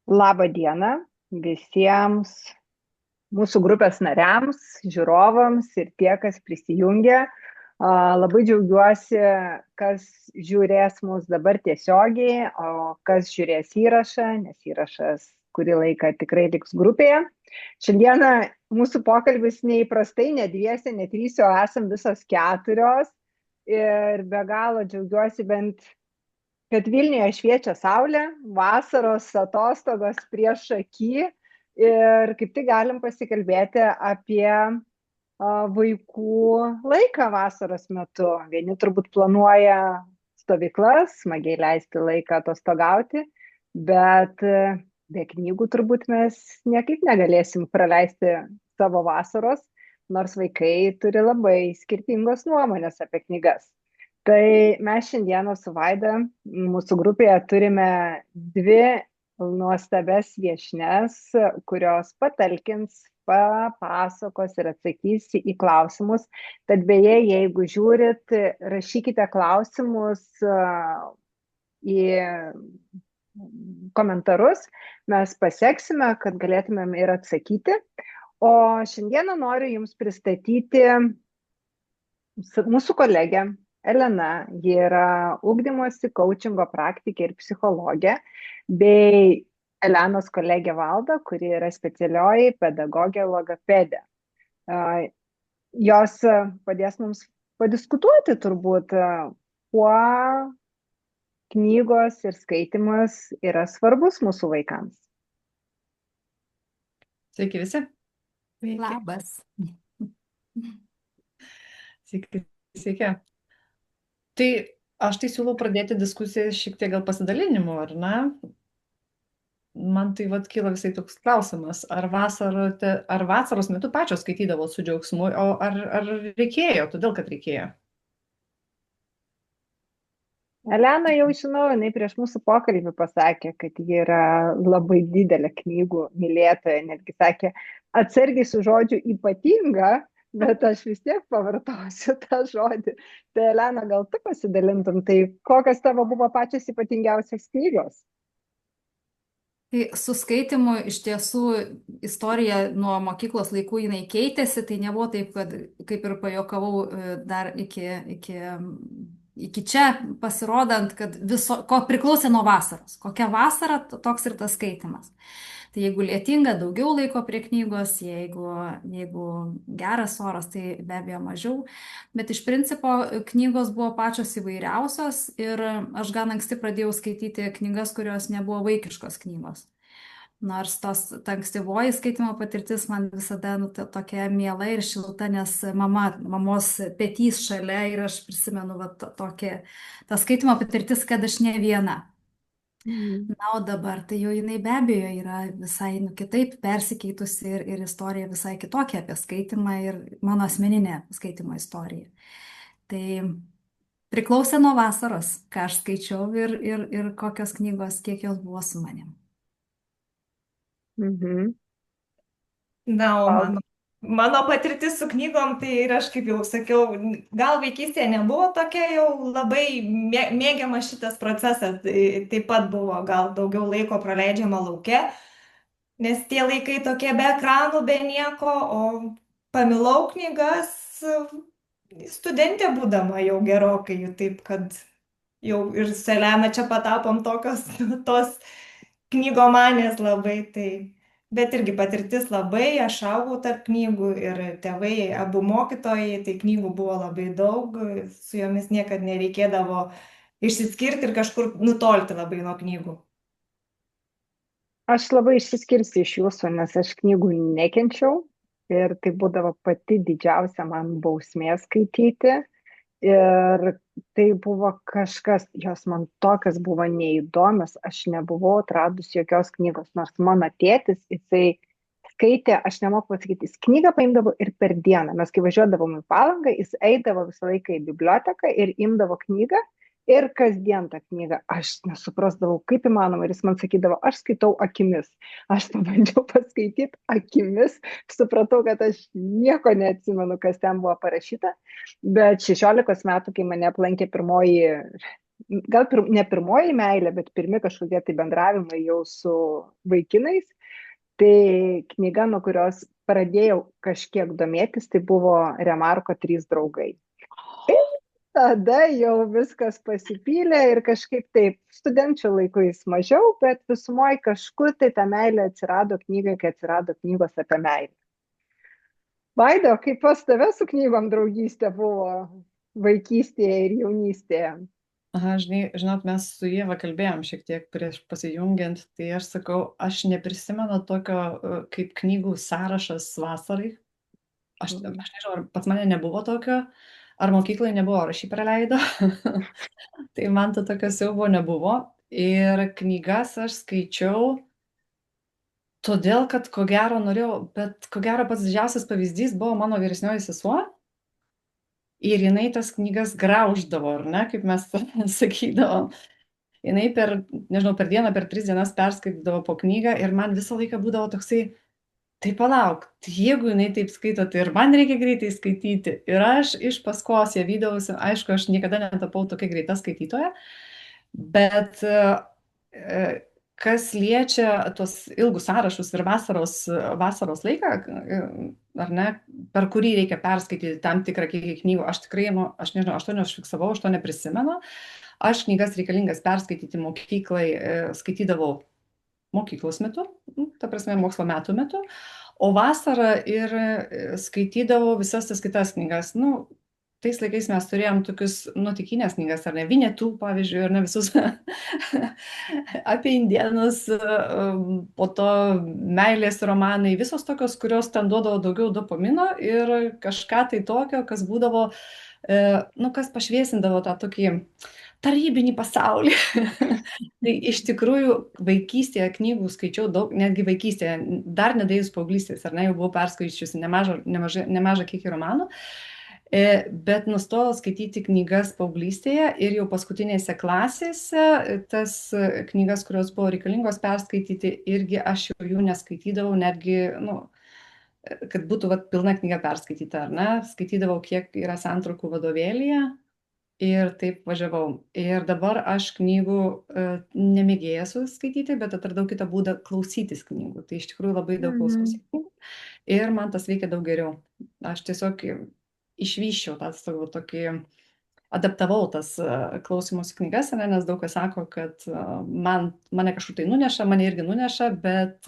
Labą dieną visiems mūsų grupės nariams, žiūrovams ir tie, kas prisijungia. Labai džiaugiuosi, kas žiūrės mus dabar tiesiogiai, o kas žiūrės įrašą, nes įrašas kurį laiką tikrai liks grupėje. Šiandieną mūsų pokalbis neįprastai, ne dviese, ne trys, o esam visos keturios. Ir be galo džiaugiuosi kad Vilniuje šviečia saulė, vasaros atostogos prieš akį ir kaip tik galim pasikalbėti apie vaikų laiką vasaros metu. Vieni turbūt planuoja stovyklas, smagiai leisti laiką atostogauti, bet be knygų turbūt mes niekaip negalėsim praleisti savo vasaros, nors vaikai turi labai skirtingos nuomonės apie knygas. Tai mes šiandieną su Vaida mūsų grupėje turime dvi nuostabias viešnes, kurios patalkins, papasakos ir atsakys į klausimus. Tad beje, jeigu žiūrit, rašykite klausimus į komentarus, mes pasieksime, kad galėtumėm ir atsakyti. O šiandieną noriu Jums pristatyti mūsų kolegę Elena. Ji yra ugdymosi, coachingo praktikė ir psichologė, bei Elenos kolegė Valda, kuri yra specialioji pedagogė logopedė. Jos padės mums padiskutuoti turbūt, kuo knygos ir skaitimas yra svarbus mūsų vaikams. Sveiki visi. Labas. Sveiki. Tai aš siūlau pradėti diskusiją šiek tiek gal pasidalinimu, ar ne? Man tai kyla visai toks klausimas, ar vasaros metu pačios skaitydavo su džiaugsmu, ar reikėjo, todėl kad reikėjo? Elena, jau žinau, jinai prieš mūsų pokalbį pasakė, kad ji yra labai didelė knygų mylėtoja, netgi sakė, atsargiai su žodžiu ypatinga, bet aš vis tiek pavartosiu tą žodį. Tai Elena, gal tu pasidalintum, tai kokios tavo buvo pačios ypatingiausios knygos? Tai su skaitimu iš tiesų istorija nuo mokyklos laikų jinai keitėsi, tai nebuvo taip, kad kaip ir pajokavau dar iki čia pasirodant, kad ko priklausė nuo vasaros. Kokia vasara, toks ir tas skaitimas. Tai jeigu lietinga, daugiau laiko prie knygos, jeigu geras oras, tai be abejo mažiau. Bet iš principo knygos buvo pačios įvairiausios ir aš gan anksti pradėjau skaityti knygas, kurios nebuvo vaikiškos knygos. Nors ta ankstyvoji skaitimo patirtis man visada tokia miela ir šilta, nes mamos petys šalia ir aš prisimenu tą skaitimo patirtis, kad aš ne viena. Na, o dabar tai jau jinai be abejo yra visai kitaip persikeitusi ir istorija visai kitokia apie skaitimą ir mano asmeninė skaitimo istorija. Tai priklausė nuo vasaros, ką aš skaičiau ir kokios knygos, kiek jos buvo su manim. Na, o mano patirtis su knygom, tai ir aš, kaip jau sakiau, gal vaikystėje nebuvo tokia jau labai mėgiama šitas procesas, taip pat buvo gal daugiau laiko praleidžiama lauke, nes tie laikai tokie be ekranų, be nieko, o pamilau knygas studentė būdama jau gerokai, taip kad jau ir su Elena čia patapom tos knygomanės labai, tai. Bet irgi patirtis labai, aš augau tarp knygų ir tėvai, abu mokytojai, tai knygų buvo labai daug, su jomis niekad nereikėdavo išsiskirti ir kažkur nutolti labai nuo knygų. Aš labai išsiskirsiu iš jūsų, nes aš knygų nekenčiau ir tai būdavo pati didžiausia man bausmė skaityti. Ir tai buvo kažkas, jos man tokios buvo neįdomios, aš nebuvau atradus jokios knygos, nors mano tėtis, jisai skaitė, aš nemoku pasakyti, jis knygą paimdavo ir per dieną. Mes kai važiuodavom į Palangą, jis eidavo visą laiką į biblioteką ir imdavo knygą ir kasdien tą knygą. Aš nesuprasdavau, kaip įmanoma, ir jis man sakydavo, aš skaitau akimis. Aš pabandžiau paskaityti akimis, supratau, kad aš nieko neatsimenu, kas ten buvo parašyta. Bet 16 metų, kai mane aplankė pirmoji gal ne pirmoji meilė, bet pirmi kažkokie tai bendravimai jau su vaikinais. Tai knyga, nuo kurios pradėjau kažkiek domėtis, tai buvo Remarko 3 draugai. Tada jau viskas pasipylė ir kažkaip taip, studenčių laikais mažiau, bet visumoje kažkur tai ta meilė atsirado knygai, kai atsirado knygos apie meilę. Vaido, kaip pas tave su knygom draugystė buvo vaikystėje ir jaunystėje? Aha, žinot, mes su Ieva kalbėjom šiek tiek prieš pasijungiant, tai aš sakau, aš neprisimenu tokio kaip knygų sąrašas vasarai. Aš nežinau, ar pas mane nebuvo tokio, ar mokykloje nebuvo, ar aš jį praleido. Tai man to tokio siaubo nebuvo. Ir knygas aš skaičiau todėl, kad ko gero norėjau, bet ko gero pats didžiausias pavyzdys buvo mano vyresnioji sesuo. Ir jinai tas knygas grauždavo, ar ne, kaip mes sakydavom. Jinai per dieną, per 3 dienas perskaitydavo po knygą ir man visą laiką būdavo toksai, tai palauk, tai jeigu jinai taip skaito, tai ir man reikia greitai skaityti. Ir aš iš paskos ją vydavausi, aišku, aš niekada netapau tokia greita skaitytoja, bet kas liečia tuos ilgus sąrašus ir vasaros laiką, ar ne, per kurį reikia perskaityti tam tikrą kiekį knygų, aš tikrai, aš nežinau, aš to neužfiksavau, aš to neprisimenu. Aš knygas reikalingas perskaityti mokyklai, skaitydavau mokyklos metu, ta prasme mokslo metų metu, o vasarą ir skaitydavau visas tas kitas knygas. Tais laikais mes turėjom tokius nuotykinės knygas, ar ne, Vinetų, pavyzdžiui, ar ne, visus apie indėnus, po to meilės romanai, visos tokios, kurios ten duodavo daugiau dopamino ir kažką tai tokio, kas būdavo, kas pašviesindavo tą tokį tarybinį pasaulį. Tai iš tikrųjų vaikystėje knygų skaičiau daug, netgi vaikystėje, dar nedėjus paauglystės, ar ne, jau buvau perskaičiusi nemažą kiekį romanų. Bet nustojau skaityti knygas paauglystėje ir jau paskutinėse klasėse tas knygas, kurios buvo reikalingos perskaityti, irgi aš jau jų neskaitydavau, netgi, kad būtų pilna knyga perskaityta, ar ne, skaitydavau, kiek yra santraukų vadovėlyje ir taip važiavau. Ir dabar aš knygų nemėgėja skaityti, bet atradau kitą būdą klausytis knygų. Tai iš tikrųjų labai daug klausausi knygų ir man tas veikia daug geriau. Aš tiesiog išvyščiau tokį, adaptavau tas klausymosi knygas, nes daug kas sako, kad mane kažkur tai nuneša, mane irgi nuneša, bet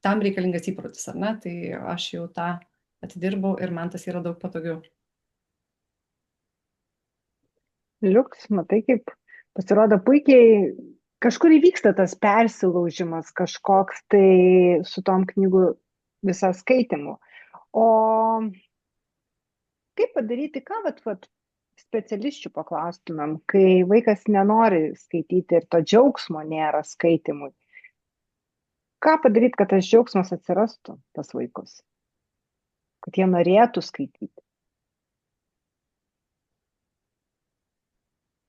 tam reikalingas įprotis, ar ne, tai aš jau tą atidirbau ir man tas yra daug patogiau. Liuks, matai, kaip pasirodo puikiai, kažkur įvyksta tas persilaužimas kažkoks tai su tom knygų visą skaitimu. O kaip padaryti, ką specialisčių paklaustumėm, kai vaikas nenori skaityti ir to džiaugsmo nėra skaitimui? Ką padaryti, kad tas džiaugsmas atsirastų pas vaikus? Kad jie norėtų skaityti?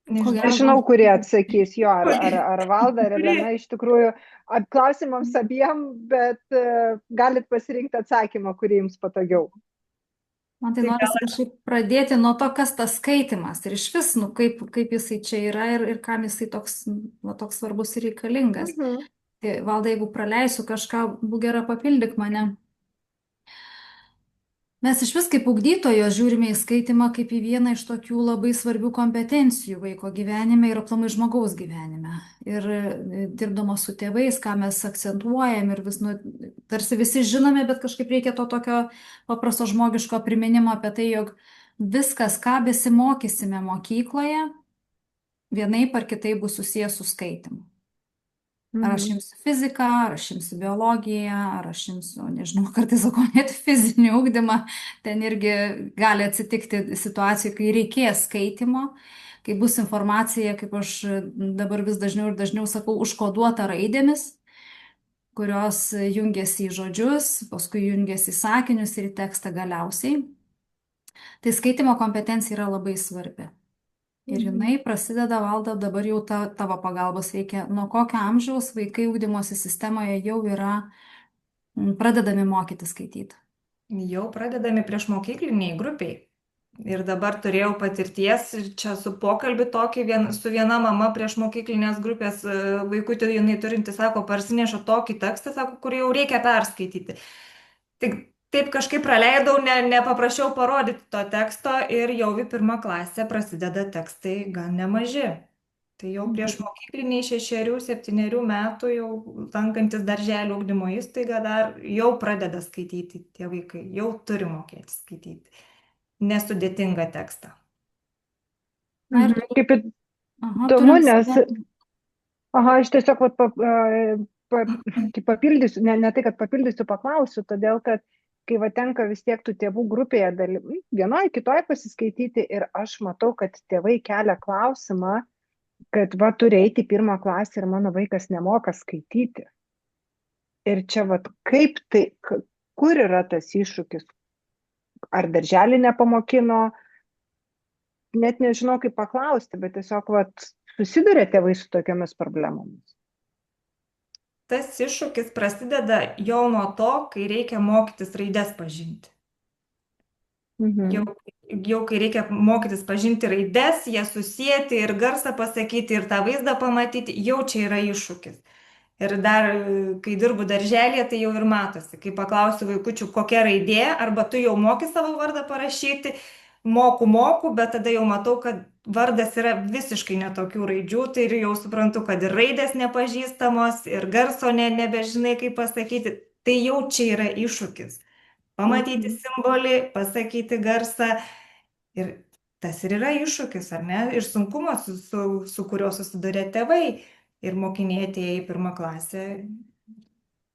Nežinau, kurie atsakys, jo, ar Valda, ar Elena, iš tikrųjų, klausimams abiem, bet galit pasirinkti atsakymą, kurį jums patogiau. Man tai norisi kažkaip pradėti nuo to, kas tas skaitimas ir iš vis, kaip jisai čia yra ir kam jisai toks svarbus ir reikalingas. Tai Valda, jeigu praleisiu kažką, būk gera, papildyk mane. Mes iš vis kaip ugdytojos žiūrime į skaitimą kaip į vieną iš tokių labai svarbių kompetencijų vaiko gyvenime ir aplamai žmogaus gyvenime. Ir dirbdama su tėvais, ką mes akcentuojam ir tarsi visi žinome, bet kažkaip reikia to tokio paprasto žmogiško priminimo apie tai, jog viskas, ką besimokysime mokykloje, vienaip ar kitaip bus susijęs su skaitimu. Ar aš imsiu fiziką, ar aš imsiu biologiją, ar aš imsiu, nežinau, kartais sakau, net fizinį ugdymą, ten irgi gali atsitikti situacijų, kai reikės skaitimo, kai bus informacija, kaip aš dabar vis dažniau ir dažniau sakau, užkoduota raidėmis, kurios jungiasi į žodžius, paskui jungiasi į sakinius ir į tekstą galiausiai. Tai skaitimo kompetencija yra labai svarbi. Ir jinai prasideda, Valda, dabar jau tavo pagalbos reikia. Nuo kokio amžiaus vaikai ugdymosi sistemoje jau yra pradedami mokyti skaityti? Jau pradedami prieš mokykliniai grupiai. Ir dabar turėjau patirties čia su pokalbį tokį su viena mama prieš mokyklinės grupės vaikutį, jinai turinti, sako, parsineša tokį tekstą, sako, kurį jau reikia perskaityti. Tik taip kažkaip praleidau, nepaprašiau parodyti to teksto ir jau į pirmą klasę prasideda tekstai gan nemaži. Tai jau prieš mokykliniai 6-7 metų jau lankantis darželio ugdymo įstaigą dar jau pradeda skaityti tie vaikai, jau turi mokėti skaityti nesudėtingą tekstą. Kaip Aha, įdomu, turim nes studentų. aš tiesiog papildysiu, ne tai, kad papildysiu, paklausiu, todėl kad kai tenka vis tiek tų tėvų grupėje vienoje, kitoje pasiskaityti ir aš matau, kad tėvai kelia klausimą, kad turi eiti į pirmą klasę ir mano vaikas nemoka skaityti. Ir čia kaip tai, kur yra tas iššūkis? Ar darželį nepamokino? Net nežinau, kaip paklausti, bet tiesiog susiduria tėvai su tokiamis problemomis. Tas iššūkis prasideda jau nuo to, kai reikia mokytis raides pažinti. Jau kai reikia mokytis pažinti raides, jas susijęti ir garsą pasakyti ir tą vaizdą pamatyti, jau čia yra iššūkis. Ir dar, kai dirbu darželėje, tai jau ir matosi, kai paklausiu vaikučių, kokia raidė, arba tu jau moki savo vardą parašyti, moku, bet tada jau matau, kad vardas yra visiškai netokių raidžių, tai ir jau suprantu, kad ir raidės nepažįstamos, ir garso nebežinai, kaip pasakyti, tai jau čia yra iššūkis. Pamatyti simbolį, pasakyti garsą, ir tas ir yra iššūkis, ar ne, ir sunkumas, su kuriuo susiduria tėvai. Ir mokiniai atėję į pirmą klasę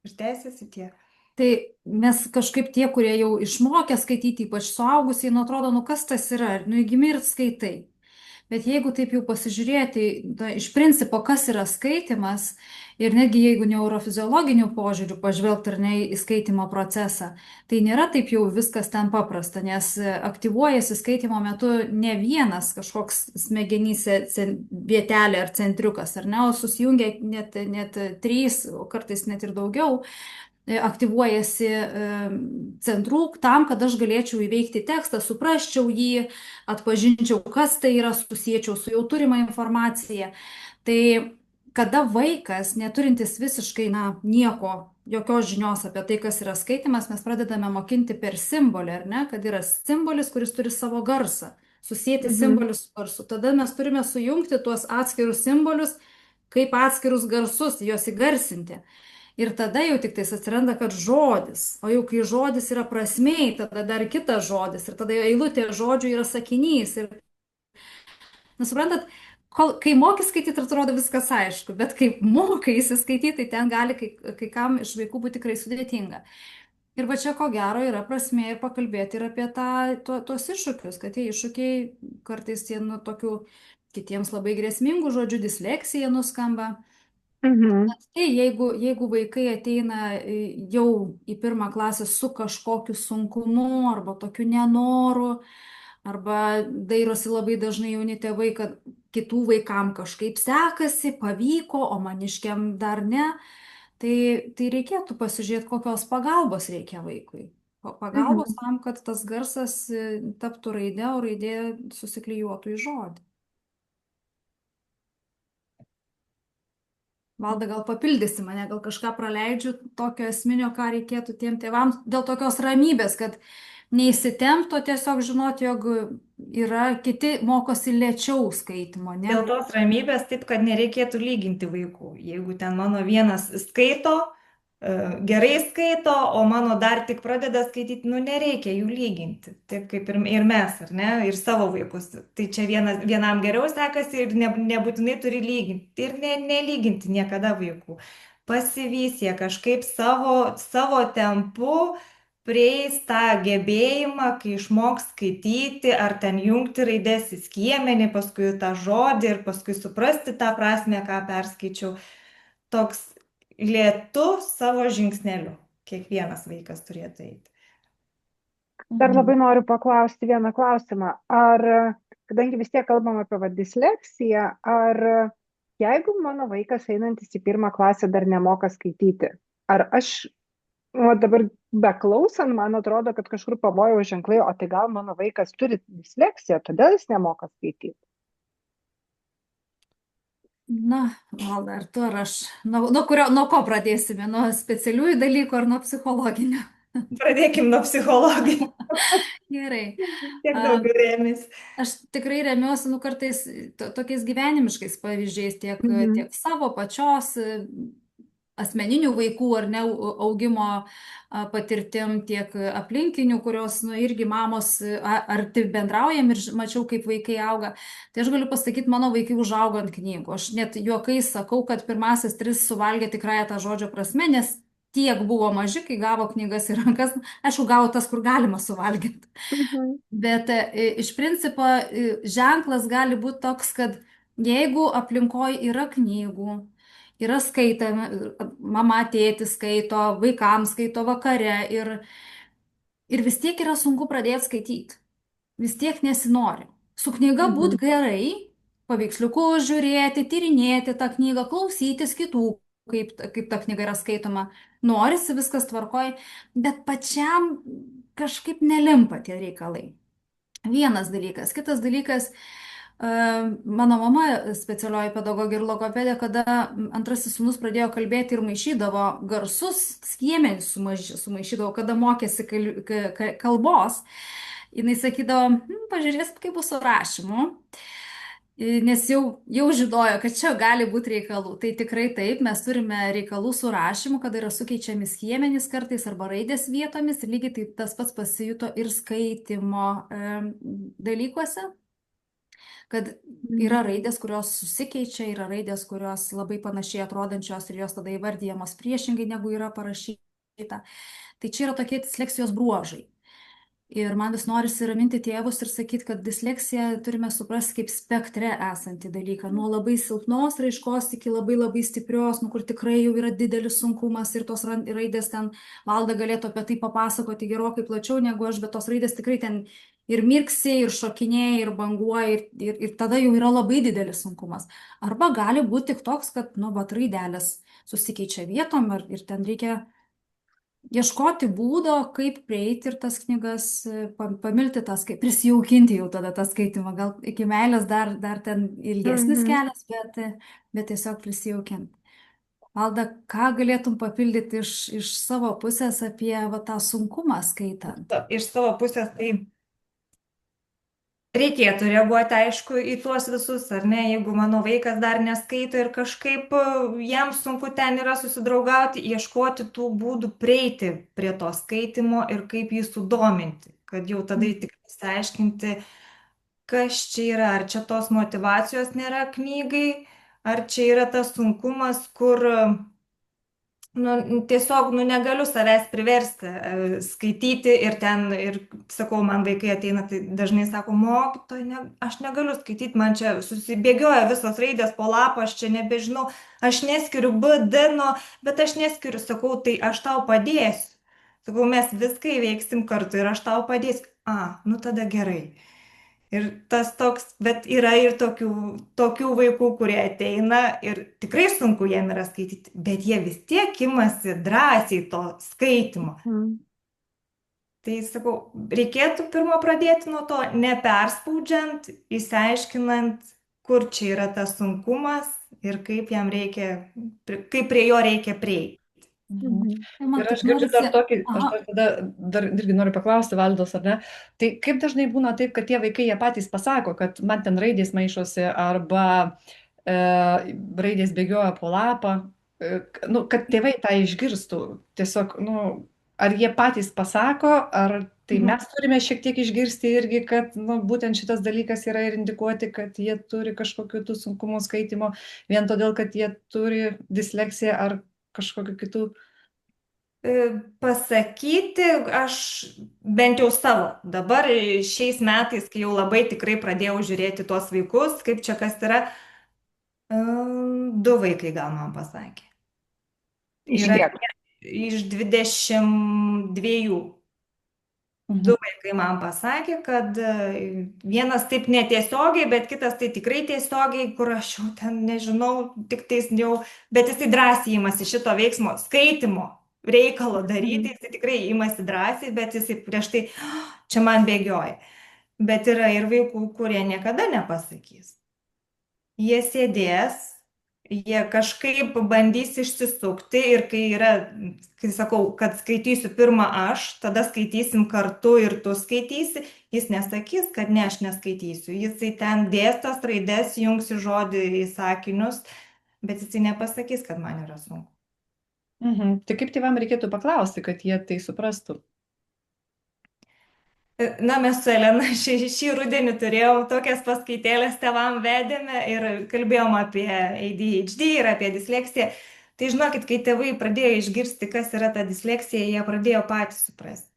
ir tęsiasi tie. Tai mes kažkaip tie, kurie jau išmokę skaityti, ypač suaugusiai, atrodo, kas tas yra, įgimi ir skaitai. Bet jeigu taip jau pasižiūrėti, iš principo, kas yra skaitimas, ir netgi jeigu neurofiziologinių požiūrių pažvelgti ar ne į skaitimo procesą, tai nėra taip jau viskas ten paprasta, nes aktyvuojasi skaitimo metu ne vienas kažkoks smegenyse vietelė ar centriukas, ar ne, o susijungia net 3, o kartais net ir daugiau aktyvuojasi centrų tam, kad aš galėčiau įveikti tekstą, suprasčiau jį, atpažinčiau, kas tai yra, susiečiau su jau turima informacija. Tai kada vaikas, neturintis visiškai nieko, jokios žinios apie tai, kas yra skaitimas, mes pradedame mokinti per simbolį, ar ne, kad yra simbolis, kuris turi savo garsą, susijęti simbolius su garsu. Tada mes turime sujungti tuos atskirus simbolius kaip atskirus garsus, juos įgarsinti. Ir tada jau tik tais atsiranda, kad žodis, o jau kai žodis yra prasmei, tada dar kitas žodis, ir tada eilutė žodžių yra sakinys. Ir, suprantat, kai moki skaityti, atrodo viskas aišku, bet kai mokai įsiskaityti, tai ten gali kai kam iš vaikų būti tikrai sudėtinga. Ir va čia ko gero yra prasmė ir pakalbėti ir apie tuos iššūkius, kad tie iššūkiai kartais tie tokių kitiems labai grėsmingų žodžių, disleksija nuskamba. Tai jeigu vaikai ateina jau į pirmą klasę su kažkokiu sunkumu arba tokiu nenoru, arba dairosi labai dažnai jauni tėvai, kad kitų vaikam kažkaip sekasi, pavyko, o maniškiam dar ne, tai reikėtų pasižiūrėti, kokios pagalbos reikia vaikui. Pagalbos tam, kad tas garsas taptų raidė, o raidė susiklijuotų į žodį. Valda, gal papildysi mane, gal kažką praleidžiu tokio esminio, ką reikėtų tiem tėvams, dėl tokios ramybės, kad neįsitempto tiesiog žinoti, jog yra kiti mokosi lėčiau skaitimo. Ne? Dėl tos ramybės taip, kad nereikėtų lyginti vaikų. Jeigu ten mano vienas skaito, gerai skaito, o mano dar tik pradeda skaityti, nereikia jų lyginti. Taip kaip ir mes, ar ne, ir savo vaikus. Tai čia vienam geriau sekasi ir nebūtinai turi lyginti. Ir nelyginti niekada vaikų. Pasivys jie kažkaip savo tempu prieis tą gebėjimą, kai išmoks skaityti, ar ten jungti raidės į skiemenį, paskui tą žodį ir paskui suprasti tą prasmę, ką perskaičiau. Toks lėtu savo žingsneliu. Kiekvienas vaikas turėtų eiti. Dar labai noriu paklausti vieną klausimą. Ar, kadangi vis tiek kalbam apie disleksiją, ar jeigu mano vaikas einantis į pirmą klasę dar nemoka skaityti, ar aš O dabar beklausant, man atrodo, kad kažkur pavojaus ženklai, o tai gal mano vaikas turi disleksiją, todėl jis nemoka skaityti. Na, Valda, ar tu, ar aš, nuo ko pradėsime, nuo specialiųjų dalykų ar nuo psichologinių? Pradėkim nuo psichologijų. Gerai. Tiek daugiau rėmės. Aš tikrai remiuosi, kartais tokiais gyvenimiškais pavyzdžiais, tiek savo pačios asmeninių vaikų ar ne augimo patirtim, tiek aplinkinių, kurios irgi mamos arti bendraujam ir mačiau, kaip vaikai auga. Tai aš galiu pasakyti, mano vaikai užaugo ant knygų. Aš net juokais sakau, kad pirmasis 3 suvalgė tikrąją tą žodžio prasme, nes tiek buvo maži, kai gavo knygas į rankas. Aišku, gavo tas, kur galima suvalgyti. Bet iš principo ženklas gali būti toks, kad jeigu aplinkoje yra knygų, yra skaitami, mama, tėtis skaito, vaikams skaito vakare ir vis tiek yra sunku pradėti skaityti. Vis tiek nesinori. Su knyga būt gerai, paveiksliukus žiūrėti, tyrinėti tą knygą, klausytis kitų, kaip ta knyga yra skaitoma. Norisi, viskas tvarkoj, bet pačiam kažkaip nelimpa tie reikalai. Vienas dalykas. Kitas dalykas, mano mama specialioji pedagogė ir logopedė, kada antrasis sūnus pradėjo kalbėti ir maišydavo garsus, skiemenis sumaišydavo, kada mokėsi kalbos. Jis sakydavo, pažiūrės, kaip bus su rašymu. Nes jau žinojo, kad čia gali būti reikalų. Tai tikrai taip, mes turime reikalų su rašymu, kada yra sukeičiami skiemenys kartais arba raidės vietomis. Ir lygiai taip tas pats pasijuto ir skaitimo dalykuose. Kad yra raidės, kurios susikeičia, yra raidės, kurios labai panašiai atrodančios ir jos tada įvardyjamos priešingai, negu yra parašyta. Tai čia yra tokie disleksijos bruožai. Ir man vis norisi raminti tėvus ir sakyti, kad disleksiją turime suprasti kaip spektre esantį dalyką. Nuo labai silpnos raiškos iki labai labai stiprios, kur tikrai jau yra didelis sunkumas ir tos raidės ten Valda galėtų apie tai papasakoti gerokai plačiau negu aš, bet tos raidės tikrai ten ir mirksi, ir šokinėja, ir banguoja, ir tada jau yra labai didelis sunkumas. Arba gali būti tik toks, kad raidelės susikeičia vietom ir ten reikia ieškoti būdo, kaip prieiti ir tas knygas, pamilti tas, prisijaukinti jau tada tą skaitimą. Gal iki meilės dar ten ilgesnis kelias, bet tiesiog prisijaukinti. Valda, ką galėtum papildyti iš savo pusės apie tą sunkumą skaitant? Iš savo pusės tai reikėtų reaguoti, aišku, į tuos visus, ar ne, jeigu mano vaikas dar neskaito ir kažkaip jam sunku ten yra susidraugauti, ieškoti tų būdų prieiti prie to skaitimo ir kaip jį sudominti, kad jau tada tik išsiaiškinti, kas čia yra, ar čia tos motyvacijos nėra knygai, ar čia yra tas sunkumas, kur tiesiog negaliu savęs priversti skaityti ir sakau, man vaikai ateina, tai dažnai sako, mokytoja, aš negaliu skaityti, man čia susibėgioja visos raidės po lapą, aš čia nebežinau, aš neskiriu B, D, bet aš neskiriu, sakau, tai aš tau padėsiu. Sakau, mes viską įveiksim kartu ir aš tau padėsiu. Tada gerai. Ir tas toks, bet yra ir tokių vaikų, kurie ateina ir tikrai sunku jiem yra skaityti, bet jie vis tiek imasi drąsiai to skaitimo. Tai sakau, reikėtų pirmo pradėti nuo to, neperspaudžiant, išsiaiškinant, kur čia yra tas sunkumas ir kaip prie jo reikia prieiti. Ir aš girdžiu dar tokį, aš dar irgi noriu paklausti Valdos, ar ne? Tai kaip dažnai būna taip, kad tie vaikai jie patys pasako, kad man ten raidės maišosi arba raidės bėgioja po lapą, kad tėvai tą išgirstų. Tiesiog, ar jie patys pasako, ar tai mes turime šiek tiek išgirsti irgi, kad būtent šitas dalykas yra ir indikuoti, kad jie turi kažkokių tų sunkumų skaitimo, vien todėl, kad jie turi disleksiją ar kažkokiu kitų? Pasakyti, aš bent jau savo. Dabar šiais metais, kai jau labai tikrai pradėjau žiūrėti tuos vaikus, kaip čia kas yra, 2 vaikai gal man pasakė. Iš 22. 2 vaikai man pasakė, kad vienas taip netiesiogiai, bet kitas tai tikrai tiesiogiai, kur aš jau ten nežinau, tik tais jau, bet jisai drąsiai imasi šito veiksmo, skaitimo. reikalo daryti, jisai tikrai imasi drąsiai, bet jisai prieš tai, čia man bėgioja. Bet yra ir vaikų, kurie niekada nepasakys. Jie sėdės, jie kažkaip bandys išsisukti ir kai sakau, kad skaitysiu pirmą aš, tada skaitysim kartu ir tu skaitysi, jis nesakys, kad ne, aš neskaitysiu. Jisai ten dės tas raides, jungs į žodį, į sakinius, bet jisai nepasakys, kad man yra sunku. Tai kaip tėvam reikėtų paklausti, kad jie tai suprastų? Na, mes su Elena šį rudenį turėjom tokias paskaitėlės tėvam vedėme ir kalbėjom apie ADHD ir apie disleksiją. Tai žinokit, kai tėvai pradėjo išgirsti, kas yra ta disleksija, jie pradėjo patys suprasti.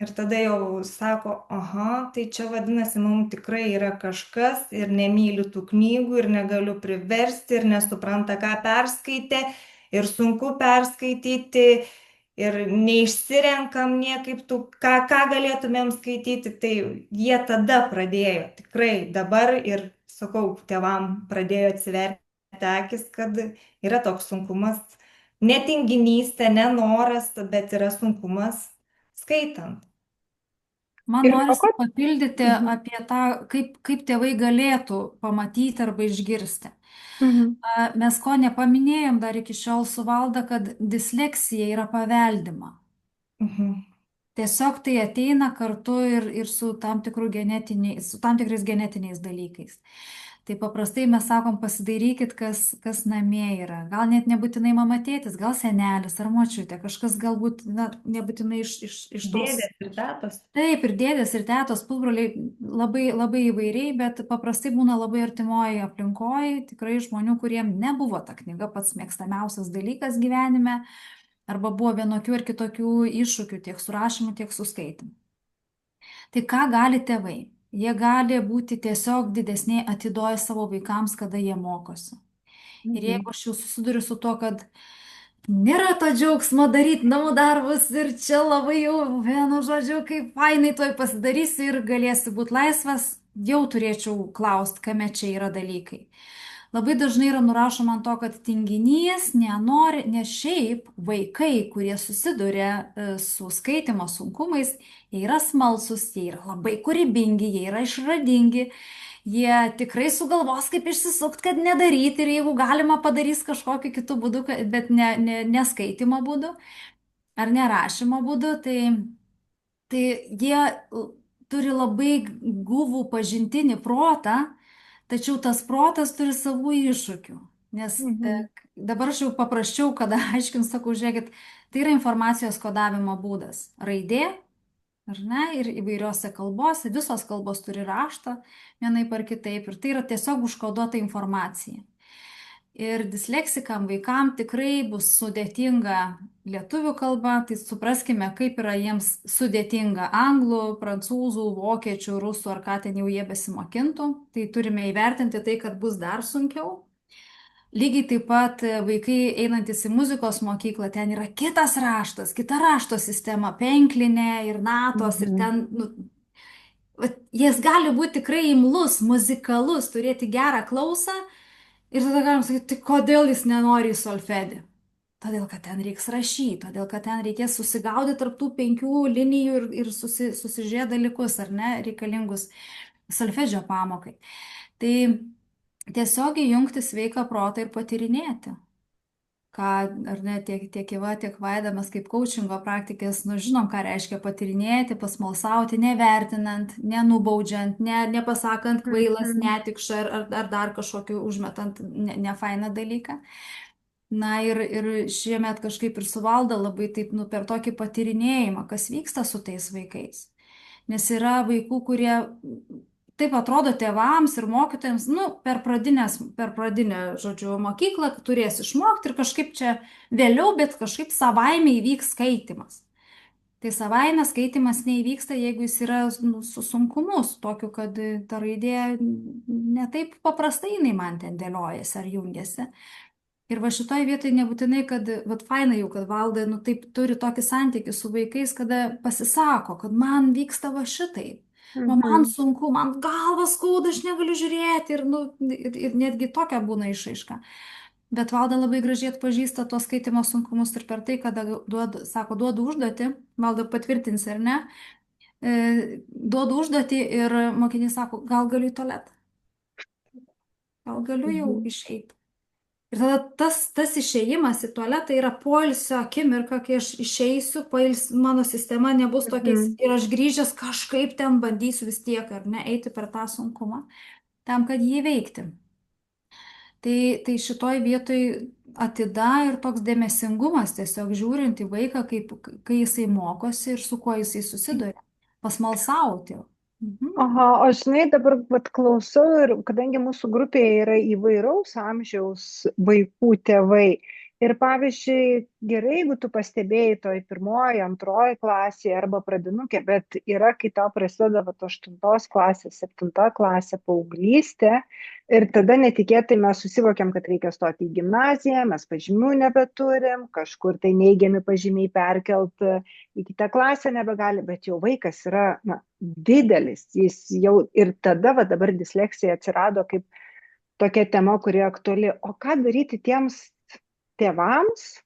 Ir tada jau sako, aha, tai čia vadinasi, mums tikrai yra kažkas ir nemyliu tų knygų ir negaliu priversti ir nesupranta, ką perskaitė ir sunku perskaityti. Ir neišsirenkam niekaip tų, ką galėtumėm skaityti, tai jie tada pradėjo, tikrai dabar ir, sakau, tėvam pradėjo atsiverti akis, kad yra toks sunkumas, ne tinginystė, ne noras, bet yra sunkumas skaitant. Man norisi papildyti apie tą, kaip tėvai galėtų pamatyti arba išgirsti. Mes ko nepaminėjom dar iki šiol su Valda, kad disleksija yra paveldima. Tiesiog tai ateina kartu ir su tam tikrais genetiniais dalykais. Tai paprastai mes sakom, pasidairykit, kas namie yra. Gal net nebūtinai mama tėtis, gal senelis ar močiutė, kažkas galbūt nebūtinai iš tos. Dėdės ir tetos. Taip, ir dėdės ir tetos, pusbroliai labai, labai įvairiai, bet paprastai būna labai artimoji aplinkoje, tikrai žmonių, kuriem nebuvo ta knyga pats mėgstamiausias dalykas gyvenime, arba buvo vienokių ir kitokių iššūkių tiek su rašymu, tiek su skaitimu. Tai ką gali tėvai? Jie gali būti tiesiog didesniai atiduoję savo vaikams, kada jie mokosi. Ir jeigu aš jau susiduriu su to, kad nėra to džiaugsmo daryti namų darbus ir čia labai jau, vienu žodžiu, kaip fainai toj pasidarysi ir galėsi būti laisvas, jau turėčiau klausti, kame čia yra dalykai. Labai dažnai yra nurašoma ant to, kad tinginys nenori, nes šiaip vaikai, kurie susiduria su skaitimo sunkumais, jie yra smalsus, jie yra labai kūrybingi, jie yra išradingi, jie tikrai sugalvos, kaip išsisukti, kad nedaryti ir jeigu galima padarys kažkokiu kitų būdų, bet ne skaitimo būdu ar nerašymo būdu, tai jie turi labai guvų pažintinį protą. Tačiau tas protas turi savų iššūkių, nes dabar aš jau paprasčiau, kada aiškinu, sakau, žiūrėkit, tai yra informacijos kodavimo būdas. Raidė, ar ne, ir įvairiose kalbose, visos kalbos turi raštą, vienaip ar kitaip, ir tai yra tiesiog užkoduota informacija. Ir disleksikam vaikam tikrai bus sudėtinga lietuvių kalba, tai supraskime, kaip yra jiems sudėtinga anglų, prancūzų, vokiečių, rusų ar ką ten jau jie besimokintų. Tai turime įvertinti tai, kad bus dar sunkiau. Lygiai taip pat vaikai einantis į muzikos mokyklą, ten yra kitas raštas, kita rašto sistema, penklinė ir natos ir ten, jis gali būti tikrai imlus, muzikalus, turėti gerą klausą. Ir tada galim sakyti, tai kodėl jis nenori į solfedį? Todėl, kad ten reiks rašyti, todėl, kad ten reikės susigaudyti tarp tų 5 linijų ir susižiūrėti dalykus, ar ne, reikalingus solfedžio pamokai. Tai tiesiog įjungti sveiką protą ir patyrinėti. Ką, ar ne, tiek Iva, tiek Vaida, mes kaip coachingo praktikės, žinom, ką reiškia patyrinėti, pasmalsauti, nevertinant, nenubaudžiant, nepasakant kvailas, netikša ar dar kažkokį užmetant nefainą dalyką. Na ir šiemet kažkaip ir su Valda labai taip, per tokį patyrinėjimą, kas vyksta su tais vaikais. Nes yra vaikų, kurie taip atrodo tėvams ir mokytojams, per pradinę, žodžiu, mokyklą turės išmokti ir kažkaip čia vėliau, bet kažkaip savaime įvyks skaitimas. Tai savaime skaitimas neįvyksta, jeigu jis yra su sunkumu, su tokiu, kad ta raidė ne taip paprastai jinai man ten dėliojasi ar jungiasi. Ir va šitoj vietoj nebūtinai, kad, faina jau, kad Valda, taip turi tokį santykį su vaikais, kada pasisako, kad man vyksta va šitai. Man sunku, man galva skauda, aš negaliu žiūrėti ir netgi tokia būna išraiška. Bet Valda labai gražiai atpažįsta tuos skaitimo sunkumus ir per tai, kada duodu užduotį, Valda patvirtins ar ne, duodu užduotį ir mokinys sako, gal galiu į tualetą, gal galiu jau Mhm. išeiti. Ir tada tas išėjimas į tualetą yra poilsio akimirka, kai aš išeisiu, mano sistema nebus tokia Mhm. ir aš grįžęs kažkaip ten bandysiu vis tiek, ar ne, eiti per tą sunkumą, tam, kad jį veikti. Tai šitoj vietoj atida ir toks dėmesingumas, tiesiog žiūrint į vaiką, kai jisai mokosi ir su kuo jisai susiduria, pasmalsauti. Mhm. Aha, o žinai, dabar vat, klausau ir kadangi mūsų grupėje yra įvairaus amžiaus vaikų tėvai. Ir pavyzdžiui, gerai, jeigu tu pastebėjai toj pirmoji, antroji klasėje arba pradinukė, bet yra, kai tau prasideda vat, 8 klasės, 7 klasė, paauglystė, ir tada netikėtai mes susivokiam, kad reikia stoti į gimnaziją, mes pažymių nebeturim, kažkur tai neigiami pažymiai perkelt į kitą klasę nebegali, bet jau vaikas yra, na, didelis, jis jau ir tada, va dabar disleksija atsirado kaip tokia tema, kuri aktuali. O ką daryti tiems tėvams,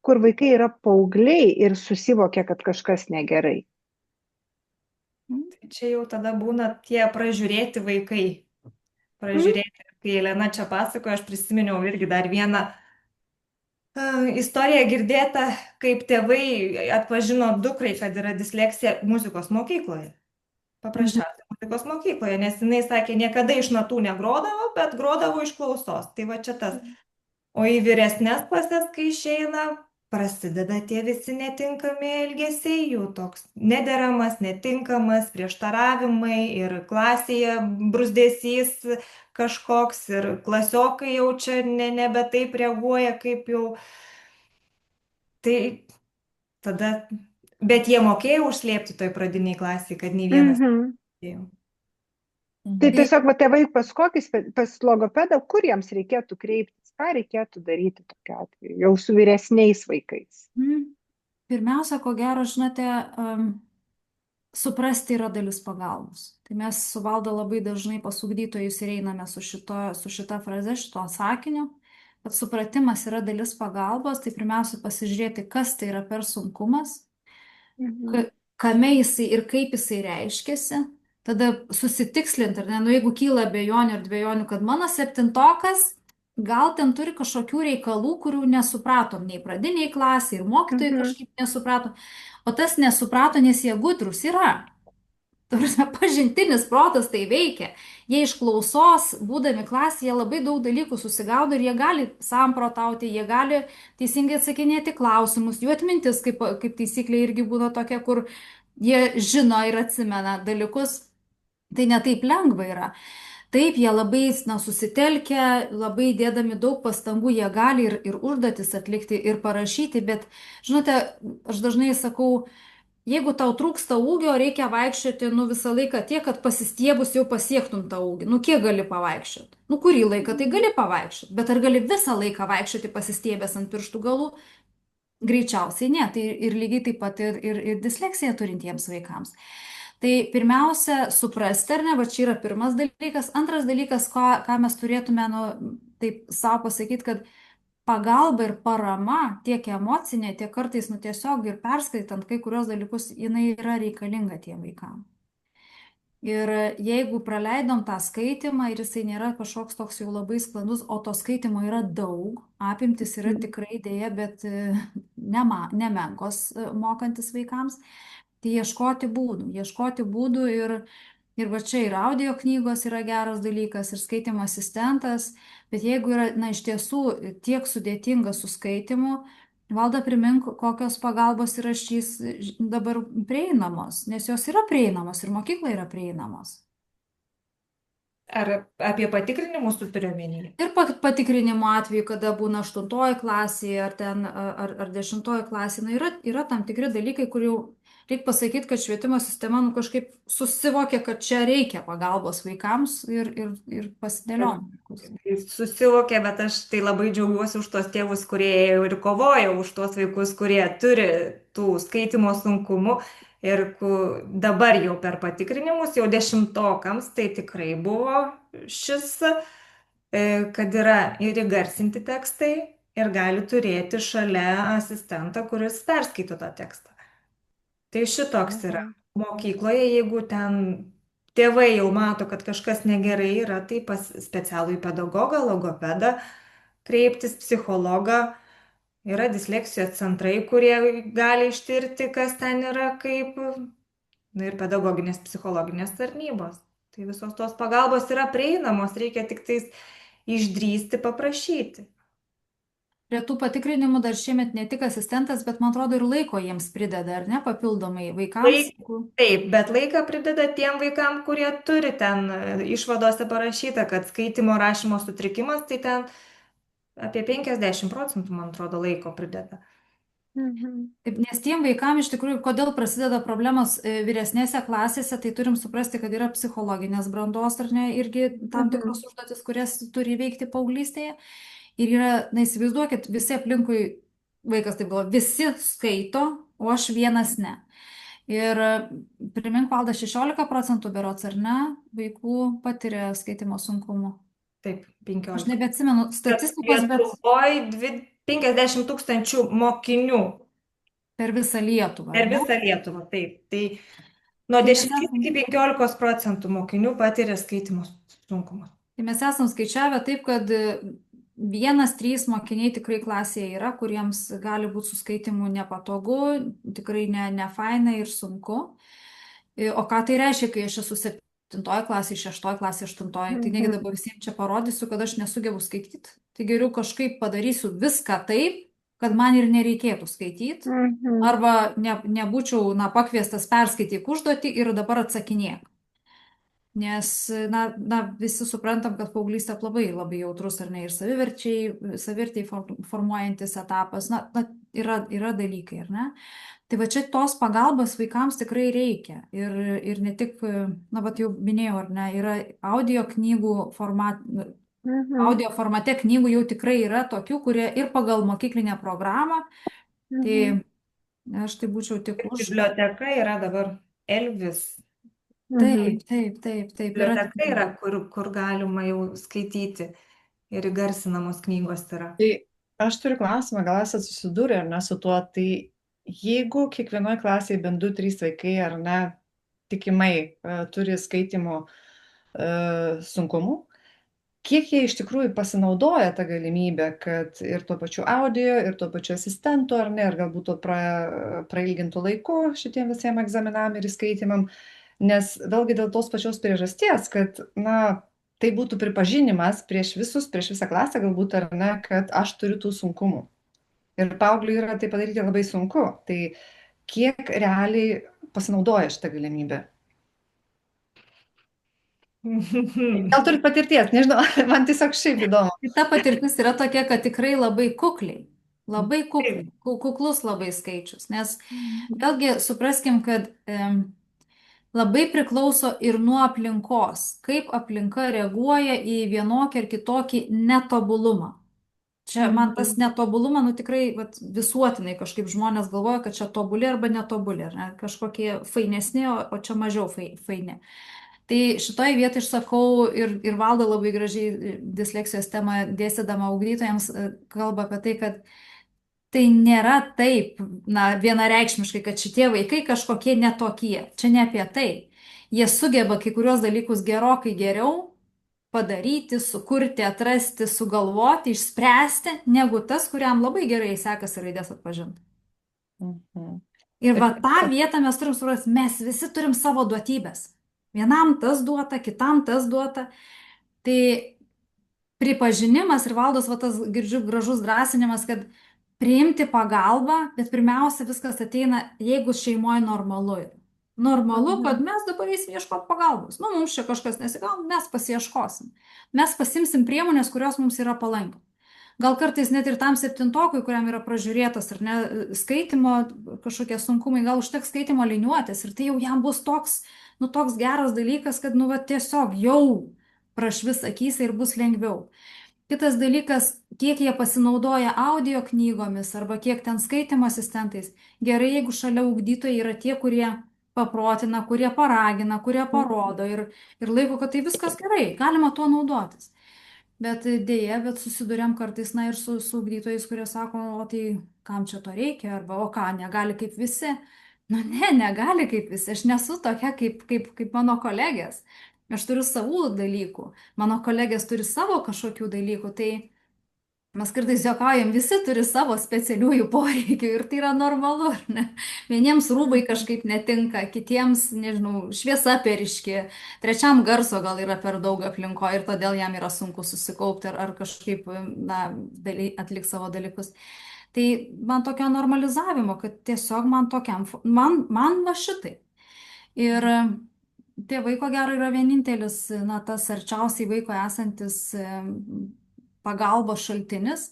kur vaikai yra paaugliai ir susivokia, kad kažkas negerai? Tai čia jau tada būna tie pražiūrėti vaikai. Pražiūrėti, kai Elena čia pasakojo, aš prisiminiau irgi dar vieną istoriją girdėtą, kaip tėvai atpažino dukrai, kad yra disleksija muzikos mokykloje. Paprasčiausiai muzikos mokykloje, nes jinai sakė, niekada iš natų negrodavo, bet grodavo iš klausos. Tai va čia tas. O į vyresnės klases, kai išeina, prasideda tie visi netinkami elgesiai, jų toks nederamas, netinkamas, prieštaravimai ir klasėje bruzdesys kažkoks ir klasiokai jau čia nebe taip reaguoja, kaip jau. Tai tada, bet jie mokėjo užslėpti toj pradiniai klasiai, kad nei vienas neėjo. Tai tiesiog va, tėvai pas pas logopedą, kur jiems reikėtų kreiptis, ką reikėtų daryti tokiu atveju, jau su vyresniais vaikais? Pirmiausia, ko gero, žinote, suprasti yra dalis pagalbos. Tai mes su Valda labai dažnai pas ugdytojus ir einame su šita fraze, šito sakiniu, kad supratimas yra dalis pagalbos, tai pirmiausia pasižiūrėti, kas tai yra per sunkumas, kame jisai ir kaip jisai reiškiasi, tada susitikslinti, ar ne, nu jeigu kyla abejonių ir dvejonių, kad mano 7-tokas gal ten turi kažkokių reikalų, kurių nesupratom nei pradiniai klasiai ir mokytojai kažkaip nesuprato, o tas nesuprato, nes jie gudrus yra. Ta prasme, pažintinis protas tai veikia. Jie iš klausos, būdami klasėje, labai daug dalykų susigaudo ir jie gali samprotauti, jie gali teisingai atsakinėti klausimus. Jų atmintis, kaip taisyklė, irgi būna tokia, kur jie žino ir atsimena dalykus. Tai netaip lengva yra. Taip, jie labai susitelkia, labai dėdami daug pastangų, jie gali ir užduotis atlikti, ir parašyti, bet, žinote, aš dažnai sakau, jeigu tau trūksta ūgio, reikia vaikščioti visą laiką tiek, kad pasistiebus jau pasiektum tą ūgį. Kiek gali pavaikščioti? Kurį laiką tai gali pavaikščioti, bet ar gali visą laiką vaikščioti pasistiebęs ant pirštų galų? Greičiausiai ne, tai ir lygiai taip pat ir disleksiją turintiems vaikams. Tai pirmiausia, suprasti, ar ne, va čia yra pirmas dalykas. Antras dalykas, ką mes turėtume, taip savo pasakyti, kad pagalba ir parama, tiek emocinė, tiek kartais, tiesiog ir perskaitant kai kurios dalykus, jinai yra reikalinga tiem vaikam. Ir jeigu praleidom tą skaitimą ir jisai nėra kažkoks toks jau labai sklandus, o to skaitimo yra daug, apimtis yra tikrai dėja, bet nemenkos mokantis vaikams, tai ieškoti būdų ir va čia ir audio knygos yra geras dalykas, ir skaitimo asistentas, bet jeigu yra, iš tiesų tiek sudėtinga su skaitimu, Valda, primink, kokios pagalbos yra šys dabar prieinamos, nes jos yra prieinamos ir mokykla yra prieinamos. Ar apie patikrinimus tu turi omeny? Ir patikrinimo atveju, kada būna 8 klasėje ar 10 klasėje, yra tam tikri dalykai, kur jau reikia pasakyti, kad švietimo sistema kažkaip susivokė, kad čia reikia pagalbos vaikams ir pasidėlioti. Susivokė, bet aš tai labai džiaugiuosi už tos tėvus, kurie ir kovoja už tos vaikus, kurie turi tų skaitimo sunkumų. Ir dabar jau per patikrinimus, jau 10-tokams, tai tikrai buvo šis kad yra ir įgarsinti tekstai, ir gali turėti šalia asistentą, kuris perskaito tą tekstą. Tai šitoks yra. Mokykloje, jeigu ten tėvai jau mato, kad kažkas negerai yra, tai pas specialų pedagogą, logopedą kreiptis, psichologą. Yra disleksijos centrai, kurie gali ištirti, kas ten yra, kaip, na ir pedagoginės psichologinės tarnybos. Tai visos tos pagalbos yra prieinamos, reikia tik tais išdrįsti paprašyti. Prie tų patikrinimų dar šiemet ne tik asistentas, bet man atrodo ir laiko jiems prideda, ar ne, papildomai vaikams. Taip, bet laiką prideda tiem vaikam, kurie turi ten išvadose parašyta, kad skaitimo rašymo sutrikimas, tai ten apie 50%, man atrodo, laiko prideda. Taip, nes tiem vaikam iš tikrųjų, kodėl prasideda problemos vyresnėse klasėse, tai turim suprasti, kad yra psichologinės brandos, ar ne, irgi tam tikros užduotis, kurias turi įveikti paauglystėje. Ir yra, na įsivaizduokit, visi aplinkui, vaikas taip galvoja, visi skaito, o aš vienas ne. Ir primink, Valda, 16% berods, ar ne, vaikų patiria skaitimo sunkumų. Taip, 15. Aš nebeatsimenu statistikos, bet Lietuvoje 50 000 mokinių. Per visą Lietuvą. Per visą Lietuvą, taip. Tai nuo 10 iki 15% mokinių patiria skaitimo sunkumus. Tai mes esam skaičiavę taip, kad 1-3 mokiniai tikrai klasėje yra, kuriems gali būti su skaitimu nepatogu, tikrai ne faina ir sunku. O ką tai reiškia, kai aš esu 7 klasėje, 6 klasėje, 8, tai negi dabar visiems čia parodysiu, kad aš nesugebu skaityti. Tai geriau kažkaip padarysiu viską taip, kad man ir nereikėtų skaityti, arba nebūčiau pakviestas perskaityti užduotį ir dabar atsakinėk. Nes, visi suprantam, kad paauglystė labai labai jautrus, ar ne, ir saviverčiai formuojantis etapas, yra dalykai, ar ne. Tai va čia tos pagalbos vaikams tikrai reikia. Ir ne tik, jau minėjau, ar ne, yra audio knygų audio formate knygų jau tikrai yra tokių, kurie ir pagal mokyklinę programą, tai aš tai būčiau tik už. Biblioteka yra dabar Elvis. Taip. Biblioteka yra, kur galima jau skaityti ir įgarsinamos knygos yra. Tai aš turiu klausimą, gal esate susidūrę ar ne su tuo, tai jeigu kiekvienoje klasėje bent 2-3 vaikai ar ne tikimai turi skaitimo sunkumų, kiek jie iš tikrųjų pasinaudoja tą galimybę, kad ir tuo pačiu audio, ir tuo pačiu asistentu, ar ne, ir galbūt tuo prailgintų laiku šitiem visiem egzaminam ir įskaitimam, nes vėlgi dėl tos pačios priežasties, kad, tai būtų pripažinimas prieš visą klasę galbūt, ar ne, kad aš turiu tų sunkumų. Ir paaugliui yra tai padaryti labai sunku. Tai kiek realiai pasinaudoja šitą galimybę? Gal turit patirties, nežinau, man tiesiog šiaip įdomu. Ta patirtis yra tokia, kad tikrai labai kukliai, kuklus labai skaičius, nes vėlgi supraskim, kad labai priklauso ir nuo aplinkos, kaip aplinka reaguoja į vienokį ar kitokį netobulumą. Čia man tas netobulumą, tikrai visuotinai kažkaip žmonės galvoja, kad čia tobuli arba netobuli, ar ne? Kažkokie fainesni, o čia mažiau faini. Tai šitoje vietoje aš sakau, ir Valda labai gražiai disleksijos temą dėstydama ugdytojams kalba apie tai, kad tai nėra taip, vienareikšmiškai, kad šitie vaikai kažkokie netokie. Čia ne apie tai. Jie sugeba kai kurios dalykus gerokai geriau padaryti, sukurti, atrasti, sugalvoti, išspręsti, negu tas, kuriam labai gerai sekasi raidės atpažinti. Ir tą vietą mes turim suprasti, mes visi turim savo duotybės. Vienam tas duota, kitam tas duota. Tai pripažinimas ir Valdos, tas girdžiu gražus drąsinimas, kad priimti pagalbą, bet pirmiausia viskas ateina, jeigu šeimoje normalu yra. Normalu, kad mes dabar eisim ieškoti pagalbos. Mums čia kažkas nesigauna, mes pasiieškosim. Mes pasimsim priemonės, kurios mums yra palankios. Gal kartais net ir tam 7-okui, kuriam yra pražiūrėtas ar ne skaitimo kažkokie sunkumai, gal užteks skaitimo liniuotės ir tai jau jam bus toks geras dalykas, kad tiesiog jau prašvis akyse ir bus lengviau. Kitas dalykas, kiek jie pasinaudoja audio knygomis arba kiek ten skaitimo asistentais. Gerai, jeigu šalia ugdytojai yra tie, kurie paprotina, kurie paragina, kurie parodo ir laiko, kad tai viskas gerai, galima tuo naudotis. Bet dėja, bet susidurėm kartais, na, ir su ugdytojais, kurie sako, o tai kam čia to reikia, arba o ką, negali kaip visi. Nu, ne, negali kaip visi, aš nesu tokia kaip mano kolegės. Aš turiu savų dalykų, mano kolegės turi savo kažkokių dalykų, tai mes kartais juokaujam, visi turi savo specialiųjų poreikių ir tai yra normalu, ar ne? Vieniems rūbai kažkaip netinka, kitiems, nežinau, šviesa per ryški, trečiam garso gal yra per daug aplinko ir todėl jam yra sunku susikaupti ar kažkaip, na, atlikti savo dalykus. Tai man tokio normalizavimo, kad tiesiog man tokiam, man va šitai. Ir tėvai, ko gero, yra vienintelis, na, tas arčiausiai vaiko esantis pagalbos šaltinis,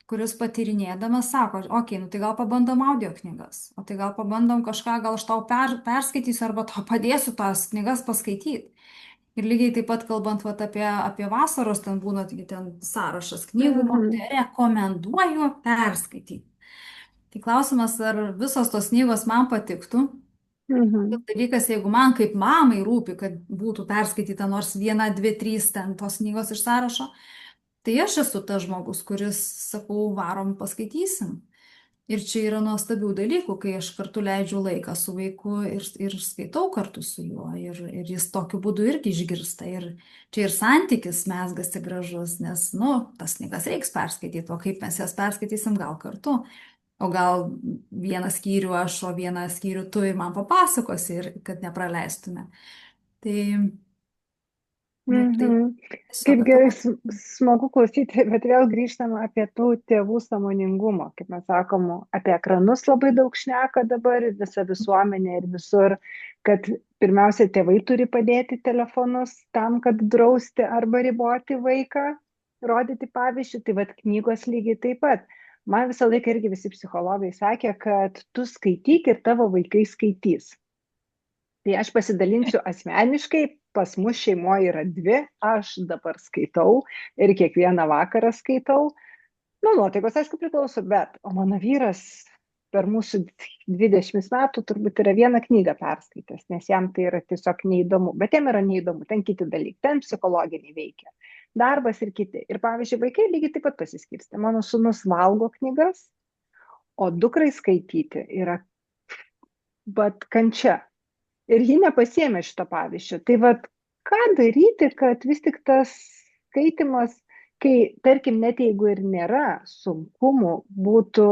kuris patyrinėdamas sako, okei, nu tai gal pabandom audio knygas, o tai gal pabandom kažką, gal aš tau perskaitysiu arba tau padėsiu tas knygas paskaityti. Ir lygiai taip pat kalbant vat, apie vasaros, ten būna ten sąrašas knygų, tai rekomenduoju perskaityti. Tai klausimas, ar visos tos knygos man patiktų. Tas dalykas, jeigu man kaip mamai rūpi, kad būtų perskaityta nors 1, 2, 3 ten tos knygos iš sąrašo, tai aš esu tas žmogus, kuris, sakau, varom paskaitysim. Ir čia yra nuostabių dalykų, kai aš kartu leidžiu laiką su vaiku ir skaitau kartu su juo. Ir jis tokiu būdu irgi išgirsta. Ir čia ir santykis mesgasi gražus, nes, nu, tas knygas reiks perskaityti, o kaip mes jas perskaitysim gal kartu. O gal vieną skyrių aš, o vieną skyrių tu ir man papasakosi, ir kad nepraleistume. Tai... Kaip gerai, smagu klausyti, bet vėl grįžtam apie tų tėvų sąmoningumą, kaip mes sakom, apie ekranus labai daug šneka dabar, visa visuomenė ir visur, kad pirmiausia tėvai turi padėti telefonus tam, kad drausti arba riboti vaiką, rodyti pavyzdžių, tai vad knygos lygiai taip pat. Man visą laiką irgi visi psichologai sakė, kad tu skaityk ir tavo vaikai skaitys. Tai aš pasidalinsiu asmeniškai, pas mus šeimoje yra 2, aš dabar skaitau ir kiekvieną vakarą skaitau. Nu, nuotaikos, aišku, priklauso, bet, o mano vyras per mūsų 20 metų turbūt yra 1 knygą perskaitęs, nes jam tai yra tiesiog neįdomu, bet jam yra neįdomu, ten kiti dalykai, ten psichologiniai veikia, darbas ir kiti. Ir pavyzdžiui, vaikai lygiai taip pat pasiskirstė. Mano sūnus valgo knygas, o dukrai skaityti yra kančia. Ir ji nepasiėmė šito pavyzdžio. Tai vat, ką daryti, kad vis tik tas skaitimas, kai, tarkim, net jeigu ir nėra sunkumų, būtų